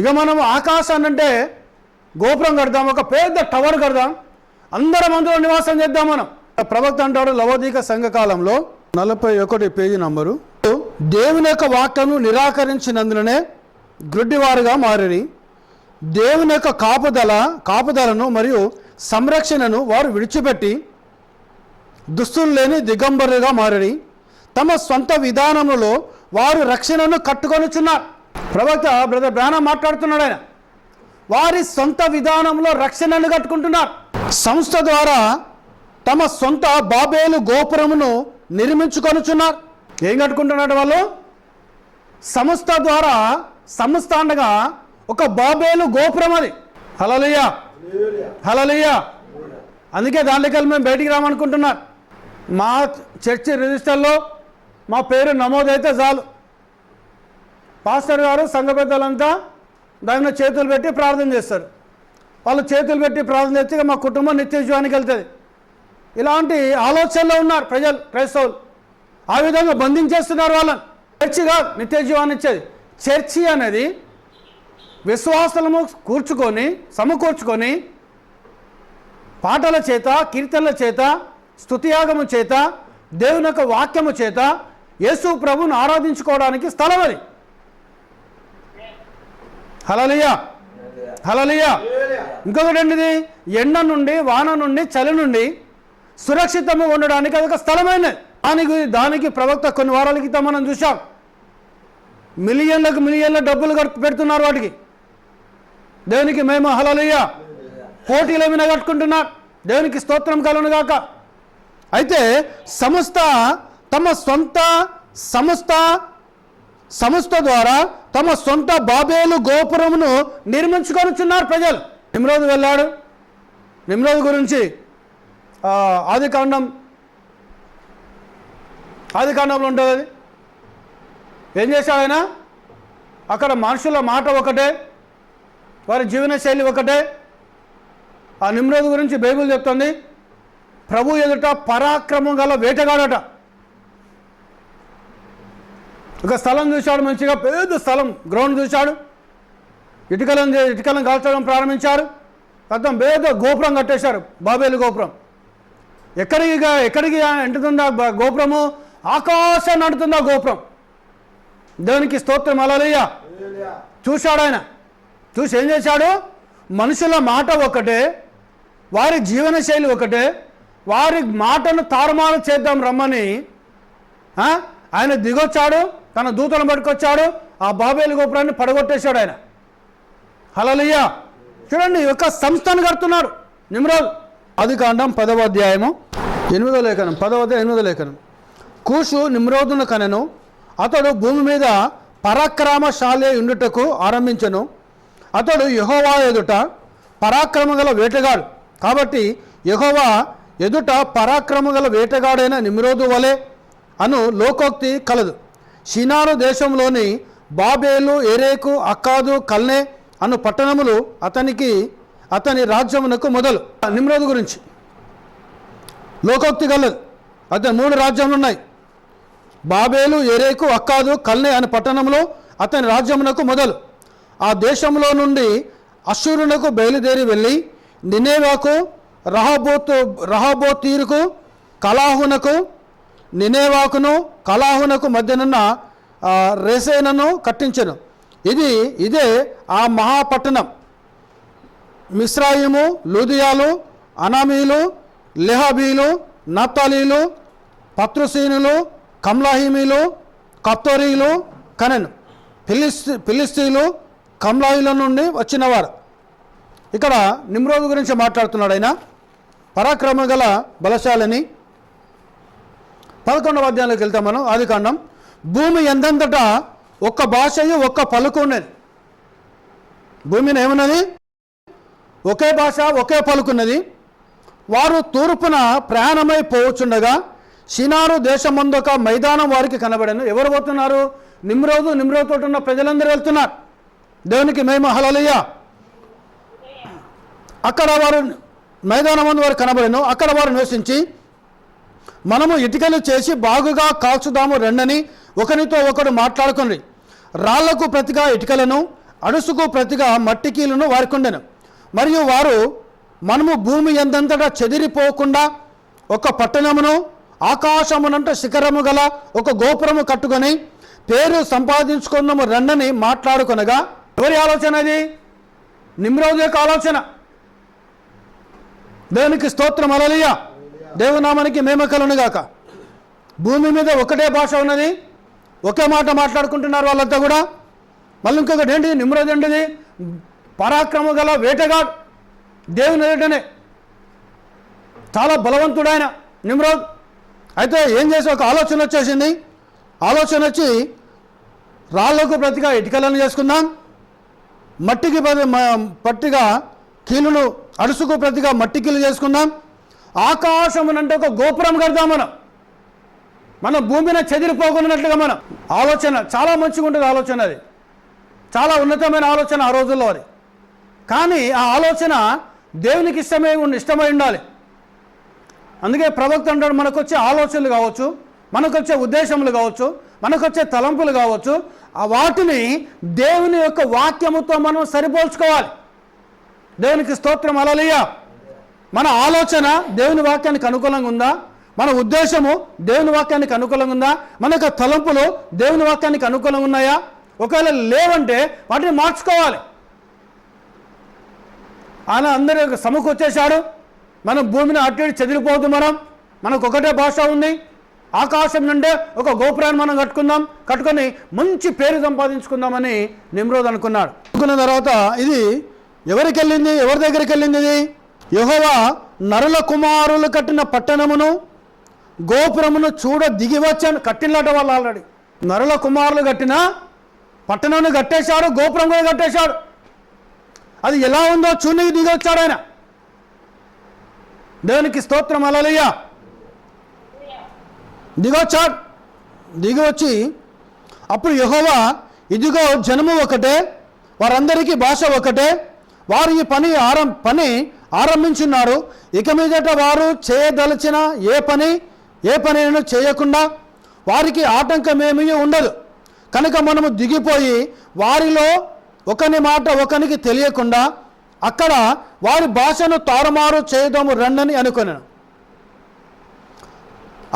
ఇక మనం ఆకాశాన్ని అంటే గోపురం కడదాం, ఒక పెద్ద టవర్ కడదాం, అందరం అందులో నివాసం చేద్దాం మనం. ప్రవక్త అంటాడు లవోదీక సంఘకాలంలో 41 పేజీ నంబరు, దేవుని యొక్క వాక్యను నిరాకరించినందుననే గ్రుడ్డివారుగా మారిరి, దేవుని యొక్క కాపుదలను మరియు సంరక్షణను వారు విడిచిపెట్టి దుస్తులు లేని దిగంబరుగా మారిరి, తమ సొంత విధానములో వారు రక్షణను కట్టుకొనుచున్నారు. ప్రవక్త బ్రదర్ బ్రానా మాట్లాడుతున్నాడు. ఆయన వారి సొంత విధానంలో రక్షణను కట్టుకుంటున్నారు. సంస్థ ద్వారా తమ సొంత బాబేలు గోపురమును నిర్మించుకొనుచున్నారు. ఏం కట్టుకుంటున్నారు వాళ్ళు? సంస్థ ద్వారా, సంస్థ అనగా ఒక బాబేలు గోపురం అది. హల్లెలూయా హల్లెలూయా. అందుకే దాంట్లోకి వెళ్ళి మేము బయటికి రామనుకుంటున్నారు. మా చర్చి రిజిస్టర్లో మా పేరు నమోదైతే చాలు, పాస్టర్ గారు సంఘ పెద్దలంతా దాని చేతులు పెట్టి ప్రార్థన చేస్తారు. వాళ్ళు చేతులు పెట్టి ప్రార్థన చేస్తే మా కుటుంబం నిత్య జీవానికి వెళ్తుంది. ఇలాంటి ఆలోచనలో ఉన్నారు ప్రజలు, క్రైస్తవులు. ఆ విధంగా బంధించేస్తున్నారు వాళ్ళని. చర్చిగా నిత్య జీవాన్ని ఇచ్చేది. చర్చి అనేది విశ్వాసాలను సమకూర్చుకొని పాటల చేత, కీర్తనల చేత, స్తుతియాగము చేత, దేవుని యొక్క వాక్యము చేత యేసు ప్రభువును ఆరాధించుకోవడానికి స్థలం అది. హల్లెలూయా హల్లెలూయా. ఇంకొకటి ఏంటిది? ఎండ నుండి, వాన నుండి, చలి నుండి సురక్షితంగా ఉండడానికి అదొక స్థలమైనది. దానికి ప్రవక్త కొన్ని వారాల క్రితం మనం చూసాం. మిలియన్ల డబ్బులు పెడుతున్నారు వాటికి. దేవునికి మేము హల్లెలూయా. పోటీలు ఏమైనా కట్టుకుంటున్నారు. దేవునికి స్తోత్రం కలుగును గాక. అయితే సంస్థ ద్వారా తమ సొంత బాబేలు గోపురమును నిర్మించుకొనుచున్నారు ప్రజలు. నిమ్రోదు వెళ్ళాడు. నిమ్రోదు గురించి ఆదికాండంలో ఉంటుంది అది. ఏం చేశాడు ఆయన? అక్కడ మనుషుల మాట ఒకటే, వారి జీవన శైలి ఒకటే. ఆ నిమ్రోదు గురించి బైబిల్ చెప్తుంది, ప్రభు ఎదుట పరాక్రమం గల వేటగాడట. ఒక స్థలం చూశాడు, మంచిగా పెద్ద స్థలం, గ్రౌండ్ చూశాడు. ఇటుకలను కాల్చడం ప్రారంభించారు. మొత్తం పెద్ద గోపురం కట్టేశారు, బాబేలు గోపురం. ఎక్కడికి అంటుతుందా గోపురము? ఆకాశాన్ని అంటుతుందా గోపురం. దేవునికి స్తోత్రం హల్లెలూయా. చూశాడు ఆయన. చూసి ఏం చేశాడు? మనుషుల మాట ఒకటే, వారి జీవన శైలి ఒకటే, వారి మాటను తారుమారు చేద్దాం రమ్మని ఆయన దిగొచ్చాడు. తన దూతలను పట్టుకొచ్చాడు. ఆ బాబేలు గోపురాన్ని పడగొట్టేశాడు ఆయన. హల్లెలూయా. చూడండి, ఒక సంస్థను కడుతున్నాడు నిమ్రోదు. ఆదికాండం 10వ అధ్యాయము 8వ లేఖనం, 10వ అధ్యాయం 8వ లేఖనం. కూషు నిమ్రోదును కనెను, అతడు భూమి మీద పరాక్రమశాలి ఉండుటకు ఆరంభించెను. అతడు యెహోవా ఎదుట పరాక్రమ గల వేటగాడు. కాబట్టి యెహోవా ఎదుట పరాక్రమ గల వేటగాడైన నిమ్రోదు వలె అను లోకోక్తి కలదు. షినారు దేశంలోని బాబేలు, ఎరేకు, అక్కాదు, కల్నే అను పట్టణములు అతని రాజ్యమునకు మొదలు. నిమ్రోదు గురించి లోకోక్తి కలదు. అతని 3 రాజ్యములు ఉన్నాయి. బాబేలు, ఎరేకు, అక్కాదు, కల్నే అనే పట్టణములు అతని రాజ్యమునకు మొదలు. ఆ దేశంలో నుండి అశ్షూరునకు బయలుదేరి వెళ్ళి నినేవాకు, రహోబోతీరుకు, కలాహునకు మధ్యనున్న రెసేనను కట్టించెను. ఇదే ఆ మహాపట్టణం. మిస్రాయిము, లూదియాలు, అనామీలు, లెహాబీలు, నప్తాలీలు, పత్రుసీనులు, కమ్లాహిమీలు, కప్తోరీలు కనెను. ఫిలిస్తీన్లు కమ్లాయిల నుండి వచ్చినవారు. ఇక్కడ నిమ్రోదు గురించి మాట్లాడుతున్నాడు ఆయన. పరాక్రమ గల బలశాలని. 11వ అధ్యాయంలోకి వెళ్తాం మనం. ఆదికాండం. భూమి ఎందంతటా ఒక్క భాషయు ఒక్క పలుకు ఉన్నది. భూమిని ఏమన్నది? ఒకే భాష, ఒకే పలుకున్నది. వారు తూర్పున ప్రయాణమై పోవచ్చుండగా షినారు దేశమందు ఒక మైదానం వారికి కనబడను. ఎవరు పోతున్నారు? నిమ్రోదుతో ఉన్న ప్రజలందరూ వెళ్తున్నారు. దేవునికి మహిమ హల్లెలూయా. అక్కడ వారు మైదానం ముందు వారు కనబడను. అక్కడ వారు నివసించి మనము ఇటుకలు చేసి బాగుగా కాల్చుదాము రెండని ఒకరితో ఒకడు మాట్లాడుకుని రాళ్లకు ప్రతిగా ఇటుకలను అడుసుకు ప్రతిగా మట్టి కీలును వారికుండెను. మరియు వారు మనము భూమి ఎందంతటా చెదిరిపోకుండా ఒక పట్టణమును ఆకాశమునంట శిఖరము గల ఒక గోపురము కట్టుకొని పేరు సంపాదించుకుందాము రండని మాట్లాడుకొనగా, ఎవరి ఆలోచన అది? నిమ్రోదు యొక్క ఆలోచన. దేవునికి స్తోత్రం, హల్లెలూయా. దేవునామానికి మహిమ కలుగును గాక. భూమి మీద ఒకటే భాష ఉన్నది, ఒకే మాట మాట్లాడుకుంటున్నారు వాళ్ళంతా కూడా. మళ్ళీ ఇంకొకటి ఏంటి? నిమ్రోదు ఏంటిది? పరాక్రమ గల వేటగాడు, దేవుని ఎదుటనే చాలా బలవంతుడైన నిమ్రోద్. అయితే ఏం చేసి ఒక ఆలోచన వచ్చేసింది. ఆలోచన వచ్చి రాళ్లకు ప్రతిగా ఇటుకలను చేసుకుందాం, మట్టికి పట్టిగా కీలును అడుసుకు ప్రతిగా మట్టి కీలు చేసుకుందాం, ఆకాశమునంటే ఒక గోపురం కడదాం. మనం భూమిని చెదిరిపోకున్నట్లుగా మనం ఆలోచన చాలా మంచిగా ఉంటుంది. ఆలోచన అది చాలా ఉన్నతమైన ఆలోచన ఆ రోజుల్లో అది. కానీ ఆ ఆలోచన దేవునికి ఇష్టమై ఉండాలి. అందుకే ప్రవక్త అంటాడు, మనకొచ్చే ఆలోచనలు కావచ్చు, మనకొచ్చే ఉద్దేశములు కావచ్చు, మనకొచ్చే తలంపులు కావచ్చు, ఆ వాటిని దేవుని యొక్క వాక్యముతో మనం సరిపోల్చుకోవాలి. దేవునికి స్తోత్రం, హల్లెలూయా. మన ఆలోచన దేవుని వాక్యానికి అనుకూలంగా ఉందా? మన ఉద్దేశము దేవుని వాక్యానికి అనుకూలంగా ఉందా? మనకు తలంపులు దేవుని వాక్యానికి అనుకూలంగా ఉన్నాయా? ఒకవేళ లేవంటే వాటిని మార్చుకోవాలి. ఆయన అందరి సమకూర్చేశాడు. మనం భూమిని అటు ఇటు చెదిరిపోతూ మనకు ఒకటే భాష ఉంది. ఆకాశం నుండే ఒక గోపురాన్ని మనం కట్టుకొని మంచి పేరు సంపాదించుకుందామని నిమ్రోద్ అనుకున్నాడు. అనుకున్న తర్వాత ఇది ఎవరికి వెళ్ళింది? ఎవరి దగ్గరికి వెళ్ళింది ఇది? యెహోవా నరుల కుమారులు కట్టిన పట్టణమును గోపురమును చూడ దిగి వచ్చాను. కట్టినలాట వాళ్ళు ఆల్రెడీ నరుల కుమారులు కట్టిన పట్టణాన్ని కట్టేశాడు, గోపురం కూడా కట్టేశాడు. అది ఎలా ఉందో చూనికి దిగి వచ్చాడు ఆయన. దేవునికి స్తోత్రం, హల్లెలూయా. దిగొచ్చాడు. దిగి వచ్చి అప్పుడు యెహోవా, ఇదిగో జనము ఒకటే, వారందరికీ భాష ఒకటే, వారు ఈ పని ఆరంభించున్నారు. ఇక మీదట వారు చేయదలిచిన ఏ పనిని చేయకుండా వారికి ఆటంకమేమీ ఉండదు. కనుక మనము దిగిపోయి వారిలో ఒకని మాట ఒకనికి తెలియకుండా అక్కడ వారి భాషను తారుమారు చేయదాము రండని అనుకున్నాను.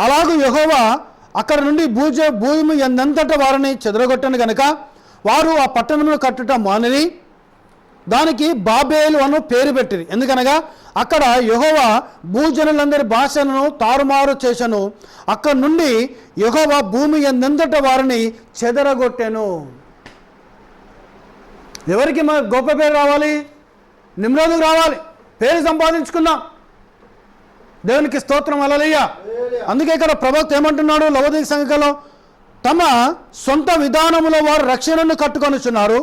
అలాగూ యెహోవా అక్కడ నుండి భూమి ఎందంతట వారిని చెదరగొట్టను గనుక వారు ఆ పట్టణమును కట్టుట మానిరి, దానికి బాబేలు అను పేరు పెట్టిరి. ఎందుకనగా అక్కడ యెహోవా భూజనులందరి భాషలను తారుమారు చేశాను. అక్కడ నుండి యెహోవా భూమి ఎందంతట వారిని చెదరగొట్టెను. ఎవరికి గొప్ప పేరు రావాలి? నిమ్రోదుకు రావాలి. పేరు సంపాదించుకుందాం. దేవునికి స్తోత్రం, హల్లెలూయా. అందుకే ఇక్కడ ప్రవక్త ఏమంటున్నాడు లవోదిక సంఘంలో, తమ సొంత విధానములో వారు రక్షణను కట్టుకొనుచున్నారు,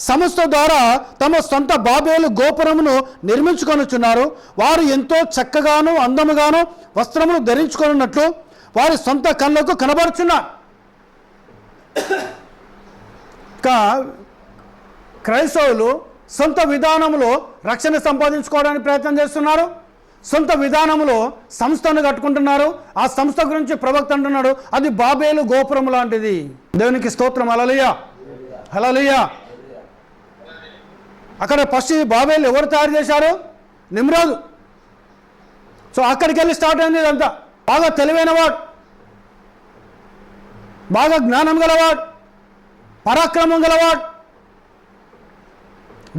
సంస్థ ద్వారా తమ సొంత బాబేలు గోపురమును నిర్మించుకొనుచున్నారు. వారు ఎంతో చక్కగాను అందముగాను వస్త్రములు ధరించుకొనున్నట్లు వారి సొంత కళ్ళకు కనబడుచున్నారు. క్రైస్తవులు సొంత విధానంలో రక్షణ సంపాదించుకోవడానికి ప్రయత్నం చేస్తున్నారు. సొంత విధానంలో సంస్థను కట్టుకుంటున్నారు. ఆ సంస్థ గురించి ప్రవక్త అంటున్నాడు, అది బాబేలు గోపురం లాంటిది. దేవునికి స్తోత్రం, హల్లెలూయా, హల్లెలూయా. అక్కడ ఫస్ట్ బాబేలు ఎవరు తయారు చేశారు? నిమ్రోదు. సో అక్కడికి వెళ్ళి స్టార్ట్ అయింది ఇదంతా. బాగా తెలివైన వాడు, బాగా జ్ఞానం గలవాడు, పరాక్రమం గలవాడు.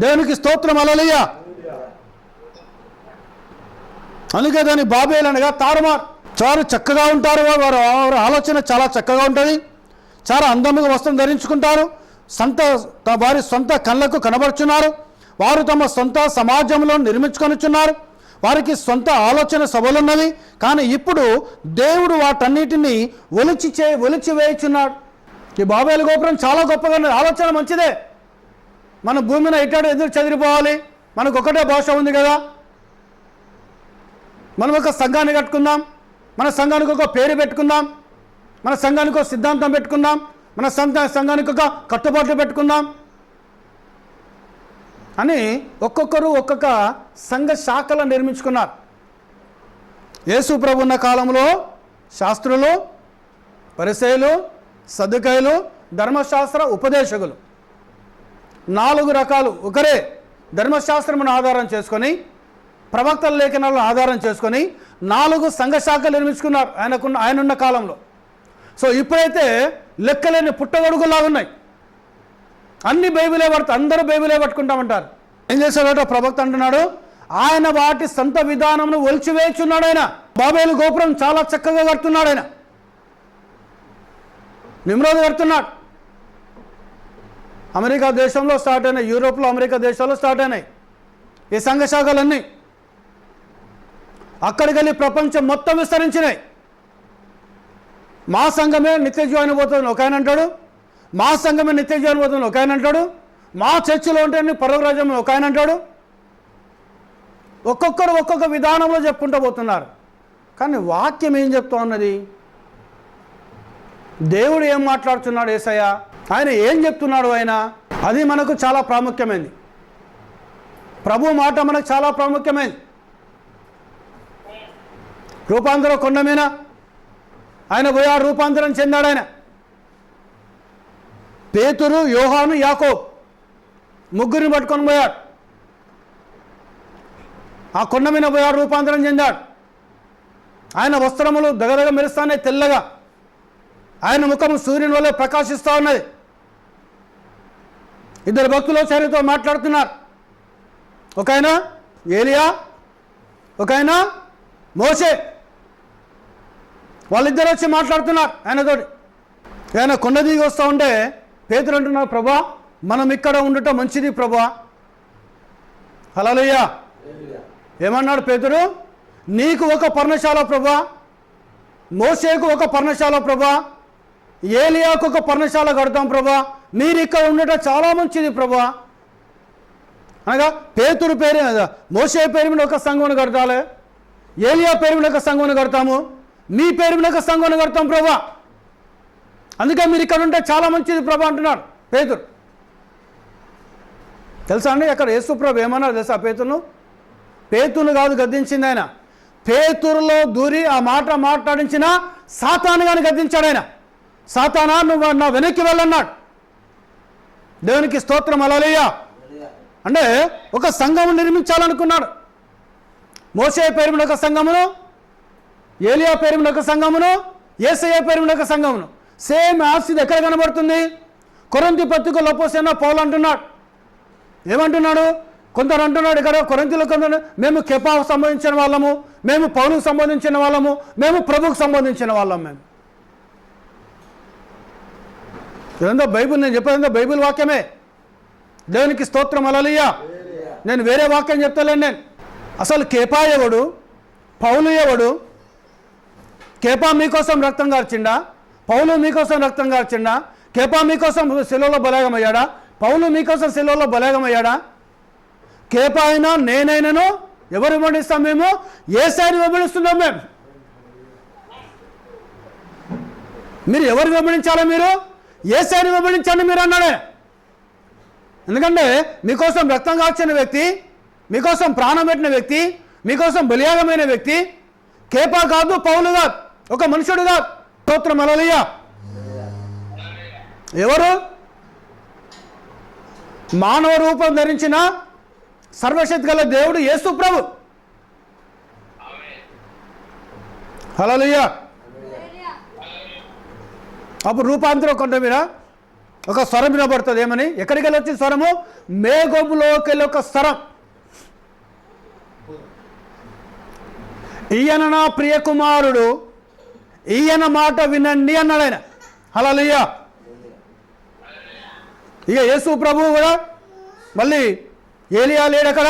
దేవునికి స్తోత్రం, హల్లెలూయా. అందుకే దాని బాబేలు అనగా తారుమారు. చాలా చక్కగా ఉంటారు వారు. వారి ఆలోచన చాలా చక్కగా ఉంటుంది. చాలా అందముగా వస్త్రం ధరించుకుంటారు. వారి సొంత కళ్ళకు కనబడుచున్నారు. వారు తమ సొంత సమాజంలో నిర్మించుకొనుచున్నారు. వారికి సొంత ఆలోచన సభలున్నవి. కానీ ఇప్పుడు దేవుడు వాటన్నిటినీ ఒలిచి వేయుచున్నాడు. ఈ బాబేలు గోపురం చాలా గొప్పగా ఉన్నది. ఆలోచన మంచిదే. మన భూమిని ఎట్టాడు ఎదురు చెదిరిపోవాలి, మనకు ఒకటే భాష ఉంది కదా, మనం ఒక సంఘాన్ని కట్టుకుందాం, మన సంఘానికి ఒక పేరు పెట్టుకుందాం, మన సంఘానికి ఒక సిద్ధాంతం పెట్టుకుందాం, మన సంఘానికి ఒక కట్టుబాట్లు పెట్టుకుందాం అని ఒక్కొక్కరు ఒక్కొక్క సంఘ శాఖలను నిర్మించుకున్నారు. యేసు ప్రభు ఉన్న కాలంలో శాస్త్రులు, పరిసయ్యులు, సదుకాయలు, ధర్మశాస్త్ర ఉపదేశకులు 4 రకాలు. ఒకరే ధర్మశాస్త్రమును ఆధారం చేసుకొని, ప్రవక్తల లేఖనాలను ఆధారం చేసుకొని 4 సంఘ శాఖలు నిర్మించుకున్నారు ఆయనున్న కాలంలో. సో ఇప్పుడైతే లెక్కలేని పుట్టగొడుగులాగా ఉన్నాయి. అన్ని బైబిలే అందరూ బైబిలే పట్టుకుంటామంటారు. ఏం చేశాడట ప్రవక్త అంటున్నాడు, ఆయన వాటి సొంత విధానమును ఒలిచివేయుచున్నాడు. ఆయన బాబేలు గోపురం చాలా చక్కగా కడుతున్నాడు. ఆయన నిమ్రోద్ కడుతున్నాడు. అమెరికా దేశంలో స్టార్ట్ అయినాయి, యూరోప్లో అమెరికా దేశాల్లో స్టార్ట్ అయినాయి ఈ సంఘ శాఖలన్నీ. అక్కడికి వెళ్ళి ప్రపంచం మొత్తం విస్తరించినాయి. మా సంఘమే నిత్య జీవాన్ని పోతుంది ఒక ఆయన అంటాడు, మా సంఘమే నిత్య జీవాన్ని పోతుంది ఒక ఆయన అంటాడు, మా చర్చిలో ఉంటే పరలోకరాజ్యం ఒక ఆయన అంటాడు. ఒక్కొక్కరు ఒక్కొక్క విధానంలో చెప్పుకుంటూ పోతున్నారు. కానీ వాక్యం ఏం చెప్తా ఉన్నది? దేవుడు ఏం మాట్లాడుతున్నాడు యేసయ్య, ఆయన ఏం చెప్తున్నాడు ఆయన, అది మనకు చాలా ప్రాముఖ్యమైనది. ప్రభు మాట మనకు చాలా ప్రాముఖ్యమైనది. రూపాంతరం కొండ మీద ఆయన పోయాడు, రూపాంతరం చెందాడు. ఆయన పేతురు, యోహాను, యాకోబు ముగ్గురిని పట్టుకొని పోయాడు. ఆ కొండ మీద పోయాడు, రూపాంతరం చెందాడు. ఆయన వస్త్రములు దగదగ మెరుస్తానే తెల్లగా, ఆయన ముఖము సూర్యుని వల్ల ప్రకాశిస్తూ ఉన్నది. 2 భక్తులు చరితో మాట్లాడుతున్నారు. ఒక ఆయన ఏలియా, ఒక ఆయన మోషే. వాళ్ళిద్దరు వచ్చి మాట్లాడుతున్నారు ఆయనతోటి. ఆయన కొండ దిగి వస్తూ ఉంటే పేతురు అంటున్నారు, ప్రభా మనం ఇక్కడ ఉండటం మంచిది ప్రభా. హల్లెలూయా. ఏమన్నాడు పేతురు? నీకు ఒక పర్ణశాల ప్రభా, మోషేకు ఒక పర్ణశాల ప్రభా, ఏలియాకు ఒక పర్ణశాల కడతాం ప్రభా, మీరు ఇక్కడ ఉండటం చాలా మంచిది ప్రభా. అనగా పేతురు పేరు మోషే పేరు మీద ఒక సంఘమును కడతాలే, ఏలియా పేరు మీద ఒక సంఘమును కడతాము, మీ పేరు మీద ఒక సంఘమును కడతాం ప్రభా, అందుకే మీరు ఇక్కడ ఉంటే చాలా మంచిది ప్రభా అంటున్నాడు పేతురు. తెలుసా అండి అక్కడ యేసు ప్రభు ఏమన్నారు తెలుసా? పేతురును కాదు గద్దించింది ఆయన, పేతురులో దూరి ఆ మాట మాట్లాడించిన సాతాను గాని గద్దించాడు ఆయన. సాతానా నువ్వు నా వెనక్కి వెళ్ళన్నాడు. దేవునికి స్తోత్రం. హల్లెలూయా. అంటే ఒక సంఘము నిర్మించాలనుకున్నాడు. మోషే పేరు మీద ఒక సంఘమును, ఏలియా పేరు మీద ఒక సంఘమును, యేసయ్య పేరు మీద ఒక సంఘమును. సేమ్ ఆస్తి ఎక్కడ కనబడుతుంది? కొరింథీ పత్రికలో అపోస్తలుడైన పౌలు అంటున్నాడు. ఏమంటున్నాడు? కొందరు అంటున్నాడు ఇక్కడ కొరింథీలో, కొందరు మేము కేఫాకు సంబంధించిన వాళ్ళము, మేము పౌలుకు సంబంధించిన వాళ్ళము, మేము ప్రభుకు సంబంధించిన వాళ్ళం. మేము ఇదంతా బైబిల్, నేను చెప్పేదంతా బైబిల్ వాక్యమే. దేవునికి స్తోత్రం. హల్లెలూయా. నేను వేరే వాక్యం చెప్తలేను. నేను అసలు కేఫా ఎవడు, పౌలు ఎవడు? కేఫా మీకోసం రక్తం కార్చిండా? పౌలు మీకోసం రక్తం కార్చిండా? కేఫా మీకోసం శిలువలో బలగమయ్యాడా? పౌలు మీకోసం శిలువలో బలగమయ్యాడా? కేఫా అయినా నేనైనాను ఎవరు వెంబడిస్తాం? మేము యేసయ్యను వెంబడిస్తున్నాం. మీరు ఎవరు వెంబడించాలో? మీరు యేసయ్యను వెంబడించండి మీరు అన్నాడే. ఎందుకంటే మీకోసం రక్తం కార్చిన వ్యక్తి, మీకోసం ప్రాణం పెట్టిన వ్యక్తి, మీకోసం బలియాగమైన వ్యక్తి కేఫా కాదు, పౌలు కాదు, ఒక మనుషుడు కాదు. స్తోత్రం. హల్లెలూయా. ఎవరు? మానవ రూపం ధరించిన సర్వశక్తి గల దేవుడు యేసు ప్రభు. హల్లెలూయా. అప్పుడు రూపాంతరం కొండ మీద ఒక స్వరం వినబడుతుంది. ఏమని? ఎక్కడికి వెళ్ళి వచ్చిన స్వరము? మేఘములోకి వెళ్ళి ఒక స్వరం, ఈయన నా ప్రియ కుమారుడు, ఈయన మాట వినండి అన్నాడు ఆయన. హల్లెలూయా. ఇక యేసు ప్రభువు కూడా మళ్ళీ ఏలియా లేడక్కడ,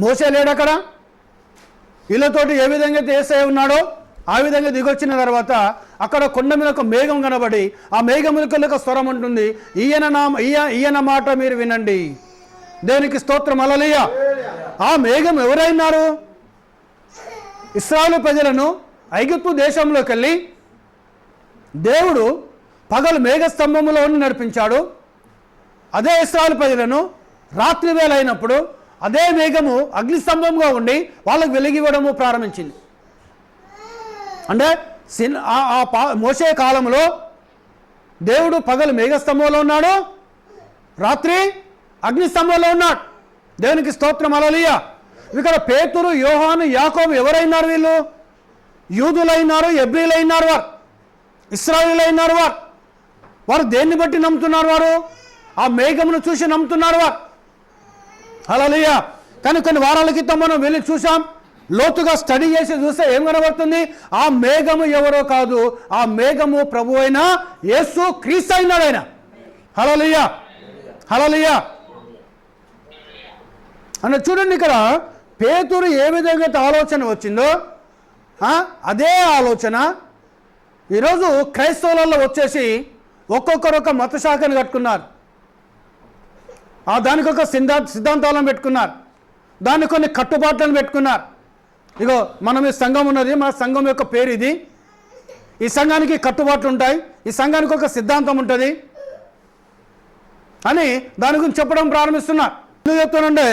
మోషే లేడక్కడ, వీళ్ళతోటి ఏ విధంగా అయితే యేసయ్య ఉన్నాడో ఆ విధంగా దిగొచ్చిన తర్వాత అక్కడ కొండ మీద ఒక మేఘం కనబడి ఆ మేఘములకు ఒక స్వరం ఉంటుంది, ఈయన మాట మీరు వినండి. దేవునికి స్తోత్రం. హల్లెలూయా. ఆ మేఘం ఎవరైనారు? ఇశ్రాయేలు ప్రజలను ఐగుప్తు దేశంలోకి వెళ్ళి దేవుడు పగలు మేఘస్తంభములో నడిపించాడు. అదే ఇశ్రాయేలు ప్రజలను రాత్రి వేళ అయినప్పుడు అదే మేఘము అగ్నిస్తంభంగా ఉండి వాళ్ళకు వెలిగివ్వడము ప్రారంభించింది. అంటే మోషే కాలంలో దేవుడు పగలు మేఘస్తంభంలో ఉన్నాడు, రాత్రి అగ్నిస్తంభంలో ఉన్నాడు. దేవునికి స్తోత్రం. హల్లెలూయా. ఇక్కడ పేతురు, యోహాను, యాకోబు ఎవరైనారు? వీళ్ళు యూదులైనారు, హెబ్రీలైనారు, వారు ఇశ్రాయేలీయులైనారు. వారు దేన్ని బట్టి నమ్ముతున్నారు? వారు ఆ మేఘమును చూసి నమ్ముతున్నారు వారు. హల్లెలూయా. కానీ కొన్ని వారాల క్రితం మనం వెళ్ళి చూసాం, లోతుగా స్టడీ చేసి చూస్తే ఏం కనబడుతుంది? ఆ మేఘము ఎవరో కాదు, ఆ మేఘము ప్రభు అయిన యేసు క్రీస్తు అయినాడు ఆయన. హల్లెలూయా, హల్లెలూయా. అంటే చూడండి, ఇక్కడ పేతురు ఏ విధంగా ఆలోచన వచ్చిందో అదే ఆలోచన ఈరోజు క్రైస్తవులలో వచ్చేసి ఒక్కొక్కరు ఒక మత శాఖను కట్టుకున్నారు. దానికి ఒక సిద్ధాంతాలను పెట్టుకున్నారు, దానికి కొన్ని కట్టుబాట్లను పెట్టుకున్నారు. ఇగో మనం ఈ సంఘం ఉన్నది, మన సంఘం యొక్క పేరు ఇది, ఈ సంఘానికి కట్టుబాట్లు ఉంటాయి, ఈ సంఘానికి ఒక సిద్ధాంతం ఉంటుంది అని దాని గురించి చెప్పడం ప్రారంభిస్తున్నారు. ఎందుకు చెప్తానంటే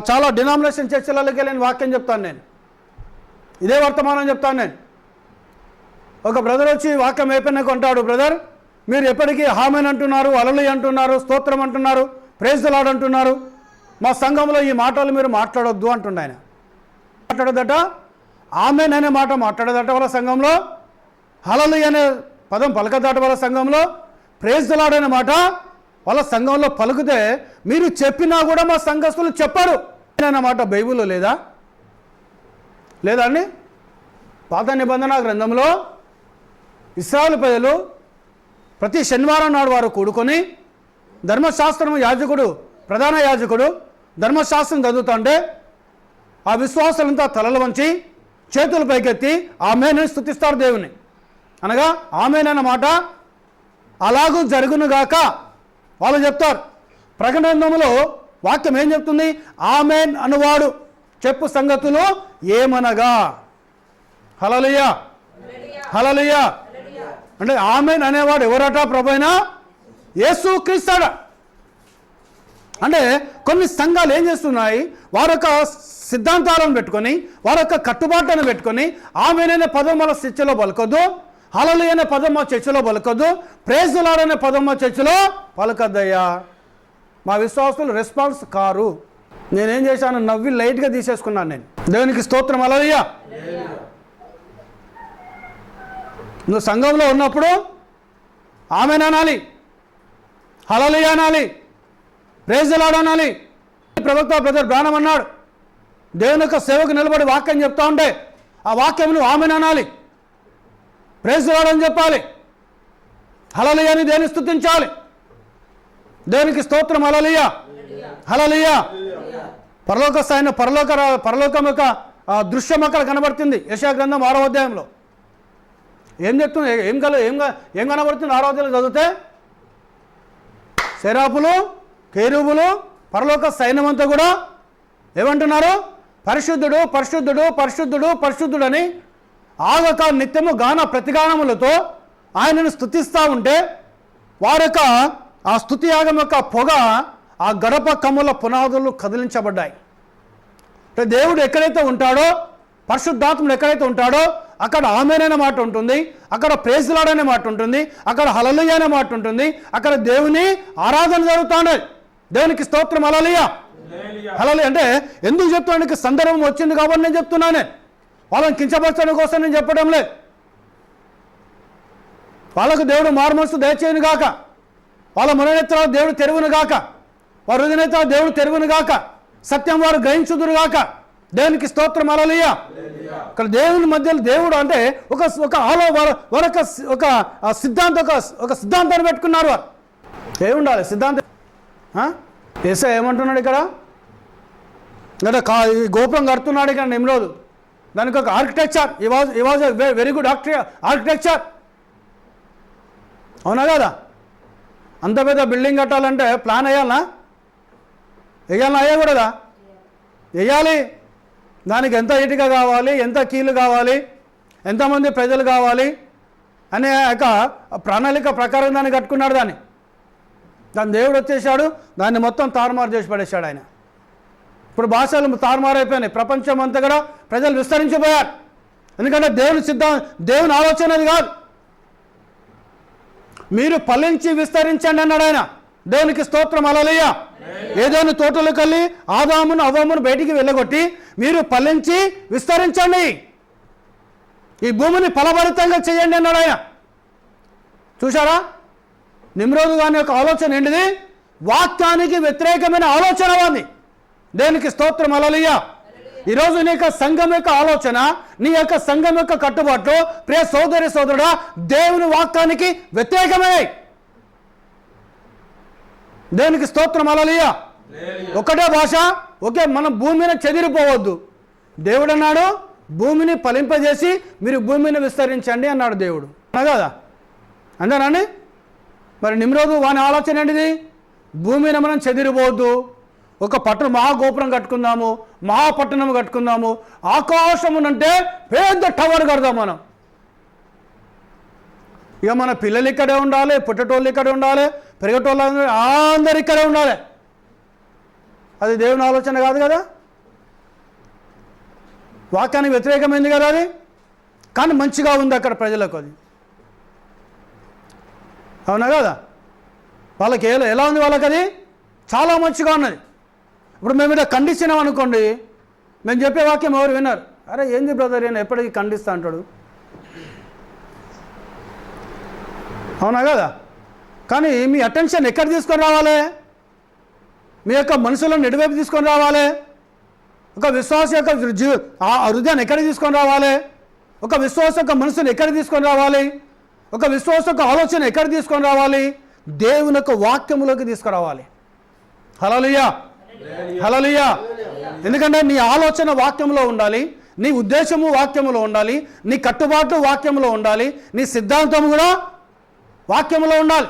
చాలా డినామినేషన్ చర్చలకి వెళ్ళిన వాక్యం చెప్తాను నేను, ఇదే వర్తమానం చెప్తాను నేను. ఒక బ్రదర్ వచ్చి వాక్యం అయిపోయినాక అంటాడు, బ్రదర్ మీరు ఎప్పటికీ ఆమేన్ అంటున్నారు, హల్లెలూయా అంటున్నారు, స్తోత్రం అంటున్నారు, ప్రైజ్ ది లార్డ్ అంటున్నారు, మా సంఘంలో ఈ మాటలు మీరు మాట్లాడొద్దు అంటుండ ఆయన. మాట్లాడదట, ఆమేన్ అనే మాట మాట్లాడదట వాళ్ళ సంఘంలో, హల్లెలూయా అనే పదం పలకదట వాళ్ళ సంఘంలో, ప్రైజ్ ది లార్డ్ అనే మాట వాళ్ళ సంఘంలో పలుకుతే మీరు చెప్పినా కూడా మా సంఘస్థులు చెప్పారు అనే మాట బైబిల్లో లేదా? లేదా అండి? పాత నిబంధన గ్రంథంలో ఇశ్రాయేలు ప్రజలు ప్రతి శనివారం నాడు వారు కూడుకొని ధర్మశాస్త్రం యాజకుడు, ప్రధాన యాజకుడు ధర్మశాస్త్రం చదువుతుంటే ఆ విశ్వాసులంతా తలలు వంచి చేతులు పైకెత్తి ఆమేన్ అని స్తుతిస్తారు దేవుని. అనగా ఆమేన్ అన్న మాట అలాగూ జరుగునుగాక వాళ్ళు చెప్తారు. ప్రకటన గ్రంథంలో వాక్యం ఏం చెప్తుంది? ఆమేన్ అనువాడు చెప్పు సంగతులు ఏమనగా. హల్లెలూయా, హల్లెలూయా. అంటే ఆమేన్ అనేవాడు ఎవరట? ప్రభువైన యేసు క్రీస్తుడ. అంటే కొన్ని సంఘాలు ఏం చేస్తున్నాయి, వారొక సిద్ధాంతాలను పెట్టుకొని, వారొక కట్టుబాట్లను పెట్టుకొని, ఆమేన్ అనే పదం మన చర్చలో పలకొద్దు, హల్లెలూయా అనే పదం మా చర్చలో పలకొద్దు, ప్రైజ్ ది లార్డ్ అనే పదం మా చర్చలో పలకొద్దయ్యా. మా విశ్వాసులు రెస్పాన్స్ కారు. నేనేం చేశాను? నవ్వి లైట్గా తీసేసుకున్నాను నేను. దేవునికి స్తోత్రం. హల్లెలూయా. నువ్వు సంఘంలో ఉన్నప్పుడు ఆమేన్ అనాలి, హల్లెలూయా అనాలి, ప్రైజ్ ది లార్డ్ అనాలి. ప్రవక్త బ్రదర్ బ్రానం అన్నాడు, దేవుని యొక్క సేవకు నిలబడి వాక్యం చెప్తా ఉంటే ఆ వాక్యం నువ్వు ఆమేన్ అనాలి, ప్రైజ్ ది లార్డ్ అని చెప్పాలి, హల్లెలూయా అని దేవుని స్తుతించాలి. దేవునికి స్తోత్రం. హల్లెలూయా, హల్లెలూయా. పరలోక స్థాయిన పరలోకం యొక్క దృశ్యం అక్కడ కనబడుతుంది. యెషయా గ్రంథం 6వ అధ్యాయంలో ఏం చెప్తుంది? ఏం కనబడుతుంది? 6వ అధ్యాయంలో చదివితే సెరాపులు, కేరూబులు, పరలోక సైన్యమంతా కూడా ఏమంటున్నారు? పరిశుద్ధుడు, పరిశుద్ధుడు, పరిశుద్ధుడు, పరిశుద్ధుడు అని ఆగక నిత్యము గాన ప్రతిగానములతో ఆయనను స్తుతిస్తూ ఉంటే వారి యొక్క ఆ స్తుతి యాగం యొక్క పొగ ఆ గడప కమ్ముల పునాదులు కదిలించబడ్డాయి. అంటే దేవుడు ఎక్కడైతే ఉంటాడో, పరిశుద్ధాత్ముడు ఎక్కడైతే ఉంటాడో అక్కడ ఆమేన్ అనే మాట ఉంటుంది, అక్కడ ప్రైజ్ ది లార్డ్ అనే మాట ఉంటుంది, అక్కడ హల్లెలూయా అనే మాట ఉంటుంది, అక్కడ దేవుని ఆరాధన జరుగుతుంది. దేవునికి స్తోత్రం. హల్లెలూయా, హల్లెలూయా. అంటే ఎందుకు చెప్తానికి సందర్భం వచ్చింది కాబట్టి నేను చెప్తున్నానే, వాళ్ళని కించపరచడం కోసం నేను చెప్పడం లేదు. వాళ్ళకు దేవుడు మారుమనసు దయచేయును గాక, వాళ్ళ మనోనేత్రాలు దేవుడు తెరువును గాక, వారి హృదయనేత్రాలు దేవుడు తెరువును గాక, సత్యం వారు గ్రహించుదురు గాక. దేవునికి స్తోత్రం. హల్లెలూయా. ఇక్కడ దేవుని మధ్యలో దేవుడు అంటే ఒక సిద్ధాంతాన్ని పెట్టుకున్నారు వారు. ఏముండాలి సిద్ధాంతం? యేసయ్య ఏమంటున్నాడు ఇక్కడ? ఈ గోపురం కడుతున్నాడు ఇక్కడ నిమ్రోదు, దానికి ఒక ఆర్కిటెక్చర్, ఈ వాజ్ వెరీ గుడ్ ఆర్కిటెక్చర్. అవునా కదా? అంత పెద్ద బిల్డింగ్ కట్టాలంటే ప్లాన్ వేయాలనా? వేయకూడదా? వేయాలి. దానికి ఎంత ఇటుక కావాలి, ఎంత కీలు కావాలి, ఎంతమంది ప్రజలు కావాలి అనే ఒక ప్రణాళిక ప్రకారం దాన్ని కట్టుకున్నాడు. దాని దేవుడు వచ్చేసాడు, దాన్ని మొత్తం తారుమారు చేసి పడేశాడు ఆయన. ఇప్పుడు భాషలు తారుమారైపోయినాయి, ప్రపంచం అంతా కూడా ప్రజలు విస్తరించిపోయారు. ఎందుకంటే దేవుని ఆలోచన అది కాదు. మీరు ఫలించి విస్తరించండి అన్నాడు ఆయన. దేవునికి స్తోత్రం. హల్లెలూయా. ఏదైనా తోటలోకి వెళ్ళి ఆదామును అవ్వమును బయటికి వెళ్ళగొట్టి మీరు ఫలించి విస్తరించండి, ఈ భూమిని ఫలభరితంగా చేయండి అన్నాడు ఆయన. చూసారా, నిమ్రోదు గాని యొక్క ఆలోచన ఏంటిది? వాక్యానికి వ్యతిరేకమైన ఆలోచన ఉంది. దేవునికి స్తోత్రం. హల్లెలూయా. ఈరోజు నీ యొక్క సంఘం యొక్క ఆలోచన, నీ యొక్క సంఘం యొక్క కట్టుబాట్లు ప్రియ సోదరి సోదరుడా దేవుని వాక్యానికి వ్యతిరేకమే. దేవునికి స్తోత్రం. హల్లెలూయా. ఒకటే భాష, ఒకే మనం భూమి మీద చెదిరిపోవద్దు. దేవుడు అన్నాడు భూమిని ఫలింపజేసి మీరు భూమిని విస్తరించండి అన్నాడు దేవుడు, కదా? అంతేనండి. మరి నిమ్రోదు వాని ఆలోచన ఏంటిది? భూమిని మనం చెదిరిపోవద్దు, ఒక పట్టణం మహాగోపురం కట్టుకుందాము, మహాపట్టణం కట్టుకుందాము, ఆకాశమునంటే పెద్ద టవర్ కడదాం మనం. ఇక మన పిల్లలు ఇక్కడే ఉండాలి, పుట్టేటోళ్ళు ఇక్కడే ఉండాలి, పెరిగేటోళ్ళు అందరు ఇక్కడే ఉండాలి. అది దేవుని ఆలోచన కాదు కదా, వాక్యానికి వ్యతిరేకమైంది కదా అది. కానీ మంచిగా ఉంది అక్కడ ప్రజలకు, అది అవునా కదా? వాళ్ళకి ఎలా ఉంది? వాళ్ళకి అది చాలా మంచిగా ఉన్నది. ఇప్పుడు మేము ఇక్కడ ఖండించినాం అనుకోండి, మేము చెప్పే వాక్యం ఎవరు విన్నారు? అరే ఏంది బ్రదర్, నేను ఎప్పటికీ ఖండిస్తా అంటాడు, అవునా కదా? కానీ మీ అటెన్షన్ ఎక్కడ తీసుకొని రావాలి? మీ యొక్క మనసులను ఎటువైపు తీసుకొని రావాలి? ఒక విశ్వాస యొక్క హృదయాన్ని ఎక్కడ తీసుకొని రావాలి? ఒక విశ్వాస యొక్క మనసును ఎక్కడ తీసుకొని రావాలి? ఒక విశ్వాస యొక్క ఆలోచన ఎక్కడ తీసుకొని రావాలి? దేవుని యొక్క వాక్యములోకి తీసుకురావాలి. హల్లెలూయా, హల్లెలూయా. ఎందుకంటే నీ ఆలోచన వాక్యంలో ఉండాలి, నీ ఉద్దేశము వాక్యములో ఉండాలి, నీ కట్టుబాటు వాక్యంలో ఉండాలి, నీ సిద్ధాంతం కూడా వాక్యంలో ఉండాలి.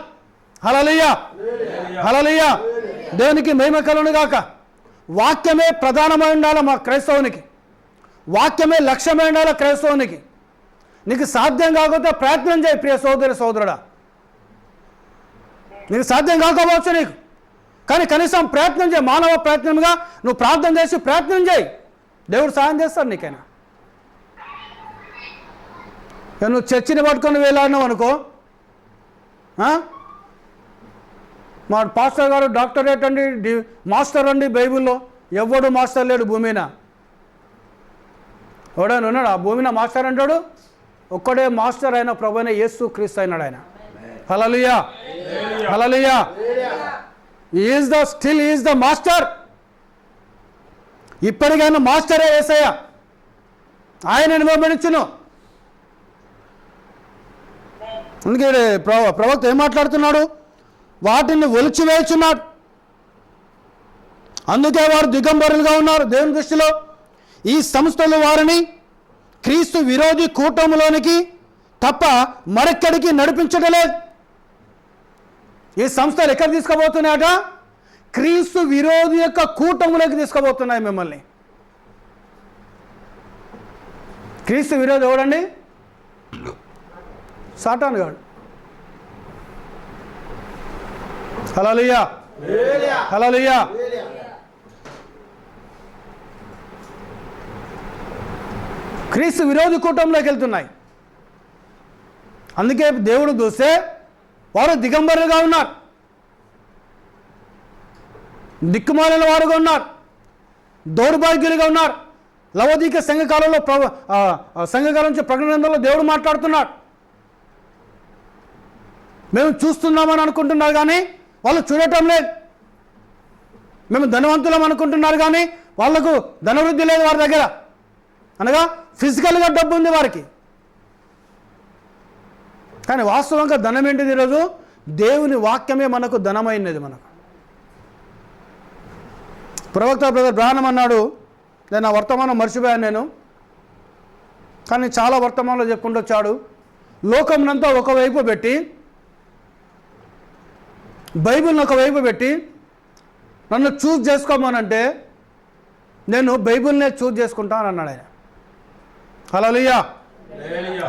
హల్లెలూయా, హల్లెలూయా. దేవునికి మహిమ కలుగును గాక. వాక్యమే ప్రధానమై ఉండాలి మా క్రైస్తవునికి, వాక్యమే లక్ష్యమై ఉండాలి క్రైస్తవునికి. నీకు సాధ్యం కాకపోతే ప్రయత్నం చేయి ప్రియ సోదరి సోదరుడా. నీకు సాధ్యం కాకపోవచ్చు నీకు, కానీ కనీసం ప్రయత్నం చేయి. మానవ ప్రయత్నంగా నువ్వు ప్రార్థన చేసి ప్రయత్నం చేయి, దేవుడు సాయం చేస్తాడు నీకైనా. నువ్వు చర్చిని పట్టుకొని వెళ్ళాడినావు అనుకో, మా పాస్టర్ గారు డాక్టరేట్ అండి, మాస్టర్ అండి బైబిల్లో. ఎవడు మాస్టర్ లేడు భూమిన. ఎవడైనా ఉన్నాడు ఆ భూమిన మాస్టర్ అంటాడు? ఒక్కడే మాస్టర్ అయిన ప్రభు అయిన యేసు క్రీస్తు అయినాడు ఆయన. Hallelujah, hallelujah. Still is the master. ఇప్పటికైనా మాస్టరే యేసయ్య, ఆయన వెంబడించును. అందుకే ప్రవక్త ఏం మాట్లాడుతున్నాడు? వాటిని ఒలిచివేస్తున్నాడు, అందుకే వారు దిగంబరులుగా ఉన్నారు దేవుని దృష్టిలో. ఈ సంస్థలు వారిని క్రీస్తు విరోధి కూటములోనికి తప్ప మరెక్కడికి నడిపించడం లేదు. ఈ సంస్థలు ఎక్కడ తీసుకుపోతున్నాయట? క్రీస్తు విరోధి యొక్క కూటములోకి తీసుకుపోతున్నాయి మిమ్మల్ని. క్రీస్తు విరోధి ఎవడండి? సాతాను గాడు. హల్లెలూయా, హల్లెలూయా. క్రీస్తు విరోధి కూటంలోకి వెళ్తున్నాయి. అందుకే దేవుడు చూస్తే వారు దిగంబరులుగా ఉన్నారు, దిక్కుమాలిన వారుగా ఉన్నారు, దౌర్భాగ్యులుగా ఉన్నారు. లవోదిక సంఘకాలంలో సంఘకాలం నుంచి ప్రకటనలో దేవుడు మాట్లాడుతున్నాడు. మేము చూస్తున్నామని అనుకుంటున్నారు కానీ వాళ్ళు చూడటం లేదు. మేము ధనవంతులం అనుకుంటున్నారు కానీ వాళ్లకు ధనవృద్ధి లేదు వారి దగ్గర. అనగా ఫిజికల్గా డబ్బు ఉంది వారికి, కానీ వాస్తవంగా ధనం ఏంటిది? ఈరోజు దేవుని వాక్యమే మనకు ధనమైనది. మనకు ప్రవక్త బ్రదర్ బ్రహ్మం అన్నాడు, నేను ఆ వర్తమానం మర్చిపోయాను నేను, కానీ చాలా వర్తమానంలో చెప్పుకుంటూ వచ్చాడు. లోకంనంతా ఒకవైపు పెట్టి, బైబిల్ని ఒకవైపు పెట్టి నన్ను చూజ్ చేసుకోమనంటే నేను బైబిల్నే చూజ్ చేసుకుంటాను అన్నాడు ఆయన. హల్లెలూయా,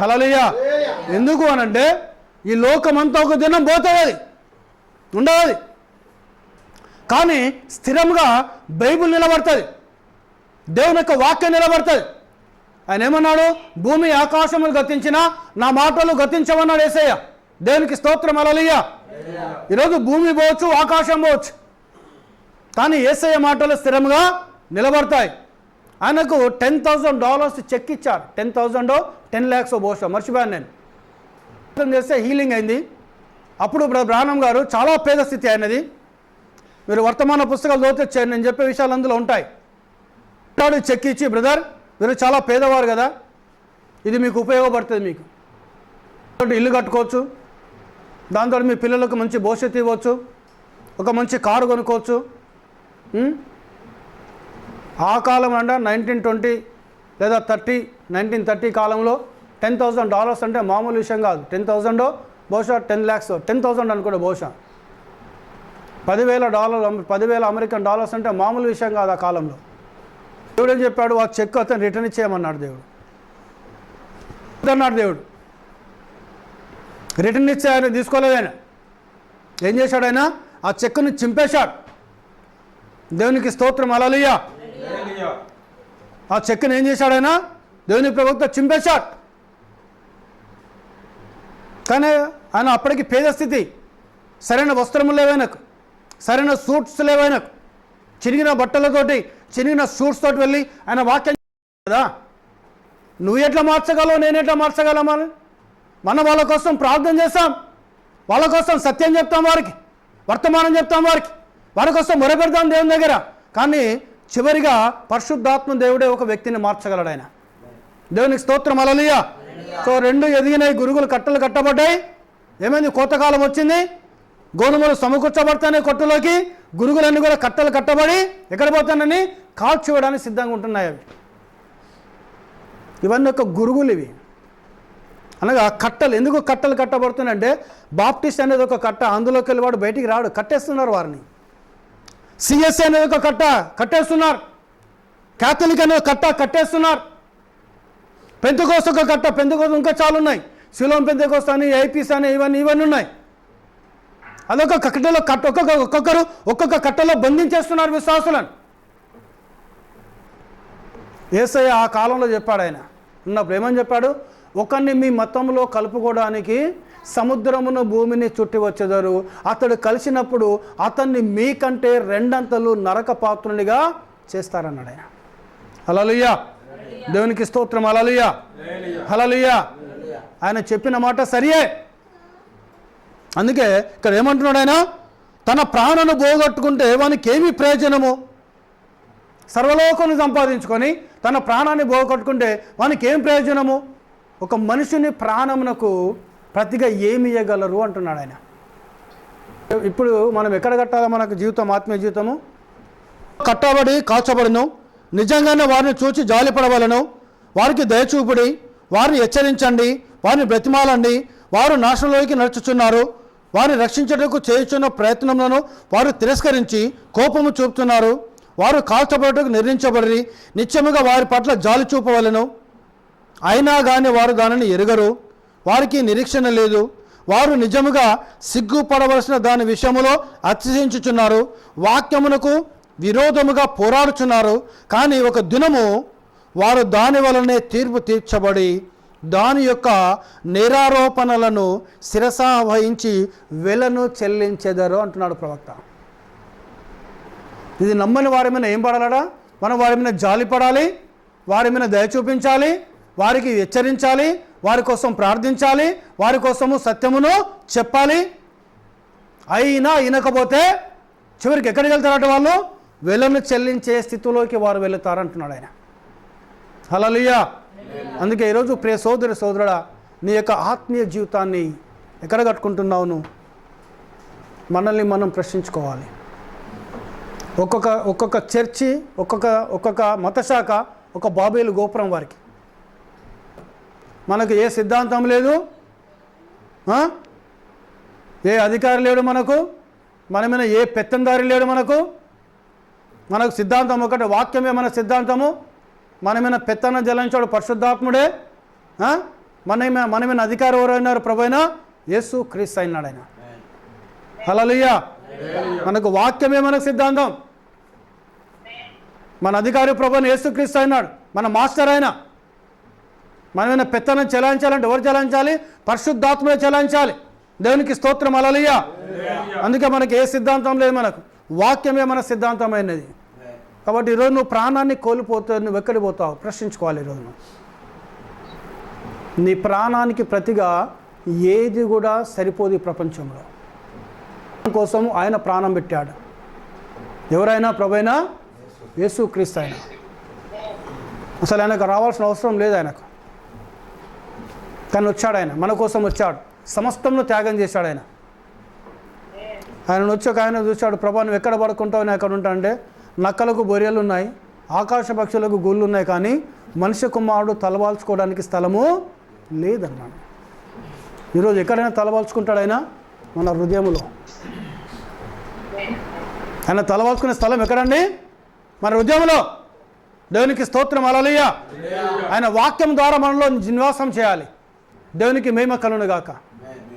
హల్లెలూయా. ఎందుకు అనంటే ఈ లోకమంతా ఒక దినం పోతుంది, ఉండదు. కానీ స్థిరంగా బైబిల్ నిలబడుతుంది, దేవుని యొక్క వాక్యం నిలబడుతుంది. ఆయన ఏమన్నాడు? భూమి ఆకాశములు గతించినా నా మాటలు గతించమన్నాడు యేసయ్య. దేవునికి స్తోత్రం హల్లెలూయా. ఈరోజు భూమి పోవచ్చు, ఆకాశం పోవచ్చు, కానీ యేసయ్య మాటలు స్థిరంగా నిలబడతాయి. ఆయనకు $10,000 చెక్ ఇచ్చారు. 10,000 10 lakhs బహుశా మర్చిపోయాను నేను. చేస్తే హీలింగ్ అయింది. అప్పుడు బ్రాహ్మణం గారు చాలా పేద స్థితి అయినది. మీరు వర్తమాన పుస్తకాలు చదివితే నేను చెప్పే విషయాలు అందులో ఉంటాయి. చెక్ ఇచ్చి, బ్రదర్ మీరు చాలా పేదవారు కదా, ఇది మీకు ఉపయోగపడుతుంది, మీకు ఇల్లు కట్టుకోవచ్చు, దాంతో మీ పిల్లలకు మంచి భవిష్యత్తు ఇవ్వచ్చు, ఒక మంచి కారు కొనుక్కోవచ్చు. ఆ కాలం అంటే 1920 లేదా 1930 కాలంలో $10,000 అంటే మామూలు విషయం కాదు. 10,000 బహుశా 10 lakhs, 10,000 అనుకోండి, బహుశా $10,000 అమెరికన్ డాలర్స్ అంటే మామూలు విషయం కాదు ఆ కాలంలో. దేవుడు ఏం చెప్పాడు? ఆ చెక్ అతను రిటర్న్ ఇచ్చేయమన్నాడు దేవుడు. అన్నాడు దేవుడు, రిటర్న్ ఇచ్చే ఆయన తీసుకోలేదు. ఆయన ఏం చేశాడు? ఆయన ఆ చెక్కుని చింపేశాడు. దేవునికి స్తోత్రం హల్లెలూయా. ఆ చెక్కుని ఏం చేశాడు? ఆయన దేవుని ప్రవక్త చింపేశాడు. కానీ ఆయన అప్పటికి పేద స్థితి, సరైన వస్త్రములు లేవైనకు, సరైన సూట్స్ లేవైనకు, చిరిగిన బట్టలతోటి, చిరిగిన సూట్స్ తోటి వెళ్ళి ఆయన వాక్యం కదా, నువ్వు ఎట్లా మార్చగలవు, నేను ఎట్లా మార్చగలమని మనం వాళ్ళ కోసం ప్రార్థన చేస్తాం, వాళ్ళ కోసం సత్యం చెప్తాం, వారికి వర్తమానం చెప్తాం, వారి కోసం మొరపెడతాం దేవుని దగ్గర. కానీ చివరిగా పరిశుద్ధాత్మ దేవుడే ఒక వ్యక్తిని మార్చగలడు. ఆయన దేవునికి స్తోత్రం హల్లెలూయా. సో 2 ఎదిగినాయి, గురుగులు కట్టలు కట్టబడ్డాయి. ఏమైంది? కోతకాలం వచ్చింది, గోధుమలు సమకూర్చబడతానే కొట్టులోకి, గురుగులన్నీ కూడా కట్టలు కట్టబడి ఎక్కడ పోతానని కాల్చివేయడానికి సిద్ధంగా ఉంటున్నాయి. అవి ఇవన్నీ ఒక గురుగులు. ఇవి అనగా కట్టలు. ఎందుకు కట్టలు కట్టబడుతున్నాయంటే బాప్టిస్ట్ అనేది ఒక కట్ట, అందులోకి వెళ్ళి వాడు బయటికి రాడు, కట్టేస్తున్నారు వారిని. సిఎస్ఐ అనేది ఒక కట్ట, కట్టేస్తున్నారు. క్యాథలిక్ అనేది కట్ట, కట్టేస్తున్నారు. పెంతెకోస్తు ఒక కట్ట, పెంతెకోస్తు ఇంకా చాలా ఉన్నాయి, సిలోన్ పెంతెకోస్తు అని, ఐపీస్ అని, ఇవన్నీ ఉన్నాయి. అదొక కట్టలో ఒక్కొక్కరు ఒక్కొక్క కట్టలో బంధించేస్తున్నారు విశ్వాసులను. యేసయ్య ఆ కాలంలో చెప్పాడు, ఆయన ఉన్నప్పుడు ఏమని చెప్పాడు? ఒకరిని మీ మతంలో కలుపుకోవడానికి సముద్రమును భూమిని చుట్టి వచ్చేదారు, అతడు కలిసినప్పుడు అతన్ని మీకంటే 2 అంతలు నరక పాత్రునిగా చేస్తారన్నాడు ఆయన. హల్లెలూయా. దేవునికి స్తోత్రం హల్లెలూయా. హల్లెలూయా. ఆయన చెప్పిన మాట సరియే. అందుకే ఇక్కడ ఏమంటున్నాడు ఆయన? తన ప్రాణను పోగొట్టుకుంటే వానికి ఏమి ప్రయోజనము? సర్వలోకాన్ని సంపాదించుకొని తన ప్రాణాన్ని పోగొట్టుకుంటే వానికి ఏం ప్రయోజనము? ఒక మనుషుని ప్రాణమునకు ప్రతిగా ఏమి ఇవ్వగలరు అంటున్నాడు ఆయన. ఇప్పుడు మనం ఎక్కడ కట్టాలో మనకు జీవితం, ఆత్మీయ జీవితము? కట్టబడి కాల్చబడును, నిజంగానే వారిని చూచి జాలిపడవలను, వారికి దయచూపుడి, వారిని హెచ్చరించండి, వారిని బ్రతిమాలండి. వారు నాశనంలోకి నడుచుచున్నారు, వారిని రక్షించడానికి చేయుచున్న ప్రయత్నములను వారు తిరస్కరించి కోపము చూపుతున్నారు. వారు కాల్చబడటకు నిర్ణయించబడి నిత్యముగా వారి పట్ల జాలి చూపవలను. అయినా కానీ వారు దానిని ఎరుగరు, వారికి నిరీక్షణ లేదు. వారు నిజముగా సిగ్గుపడవలసిన దాని విషయములో అతిశయించుచున్నారు, వాక్యమునకు విరోధముగా పోరాడుచున్నారు. కానీ ఒక దినము వారు దాని వలనే తీర్పు తీర్చబడి దాని యొక్క నిరారోపణలను శిరసా వహించి వెలను చెల్లించెదరు అంటున్నాడు ప్రవక్త. ఇది నమ్మని వారి మీద ఏం పడాలడా? మనం వారి మీద జాలి పడాలి, వారి మీద దయ చూపించాలి, వారికి హెచ్చరించాలి, వారి కోసం ప్రార్థించాలి, వారి కోసము సత్యమును చెప్పాలి. అయినా వినకపోతే చివరికి ఎక్కడికి వెళ్తారట? వాళ్ళు వెలను చెల్లించే స్థితిలోకి వారు వెళుతారంటున్నాడు ఆయన. హల్లెలూయా. అందుకే ఈరోజు ప్రియ సోదరుడా, నీ యొక్క ఆత్మీయ జీవితాన్ని ఎక్కడ కట్టుకుంటున్నావు? నువ్వు మనల్ని మనం ప్రశ్నించుకోవాలి. ఒక్కొక్క చర్చి, ఒక్కొక్క మతశాఖ ఒక బాబేలు గోపురం వారికి. మనకు ఏ సిద్ధాంతం లేదు, ఏ అధికారి లేడు, మన మీద ఏ పెత్తందారి లేడు. మనకు సిద్ధాంతం ఒకటి, వాక్యమే మన సిద్ధాంతము. మన మీద పెత్తనం జలించాడు పరిశుద్ధాత్ముడే. మన మీద అధికారి ఎవరైనారు? ప్రభువైన యేసు క్రీస్తు అయినాడు ఆయన. హల్లెలూయా. మనకు వాక్యమే మనకు సిద్ధాంతం. మన అధికారి ప్రభువైన యేసు క్రీస్తు అయినాడు, మన మాస్టర్ అయినా. మనమైనా పెత్తనం చెలాయించాలంటే ఎవరు చెలాయించాలి? పరిశుద్ధాత్మే చెలాయించాలి. దేవునికి స్తోత్రం హల్లెలూయా. అందుకే మనకి ఏ సిద్ధాంతం లేదు, మనకు వాక్యమే మన సిద్ధాంతమైనది. కాబట్టి ఈరోజు నువ్వు ప్రాణాన్ని కోల్పోతే నువ్వు ఎక్కడికి పోతావు ప్రశ్నించుకోవాలి. ఈరోజు నీ ప్రాణానికి ప్రతిగా ఏది కూడా సరిపోదు ఈ ప్రపంచంలో. కోసం ఆయన ప్రాణం పెట్టాడు. ఎవరైనా ప్రభువైనా యేసుక్రీస్తు ఆయన. అసలు ఆయనకు రావాల్సిన అవసరం లేదు ఆయనకు, కానీ వచ్చాడు. ఆయన మన కోసం వచ్చాడు, సమస్తంలో త్యాగం చేశాడు ఆయన. ఆయన వచ్చి ఒక ఆయన చూశాడు, ప్రభా నువ్వు ఎక్కడ పడుకుంటావు, నేను ఎక్కడ ఉంటా అంటే, నక్కలకు బొరియలు ఉన్నాయి, ఆకాశ పక్షులకు గూళ్ళు ఉన్నాయి, కానీ మనిషి కుమారుడు తలవాల్చుకోవడానికి స్థలము లేదన్నాడు. ఈరోజు ఎక్కడైనా తలవాల్చుకుంటాడు ఆయన? మన హృదయంలో. ఆయన తలవాల్చుకునే స్థలం ఎక్కడండి? మన హృదయంలో. దేవునికి స్తోత్రం హల్లెలూయా. ఆయన వాక్యం ద్వారా మనలో నివాసం చేయాలి. దేవునికి మహిమ కలుగును గాక.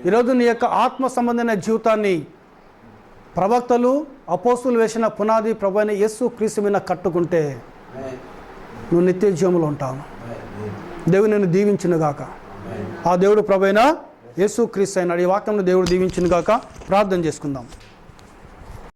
ఈరోజు నీ యొక్క ఆత్మ సంబంధమైన జీవితాన్ని ప్రవక్తలు అపోస్తులు వేసిన పునాది ప్రభువైన యేసుక్రీస్తు మీద కట్టుకుంటే నువ్వు నిత్య జీవంలో ఉంటావు. దేవుడు నిన్ను దీవించును గాక. ఆ దేవుడు ప్రభువైన యేసుక్రీస్తు అయినాడు. ఈ వాక్యంలో దేవుడు దీవించును గాక. ప్రార్థన చేసుకుందాం.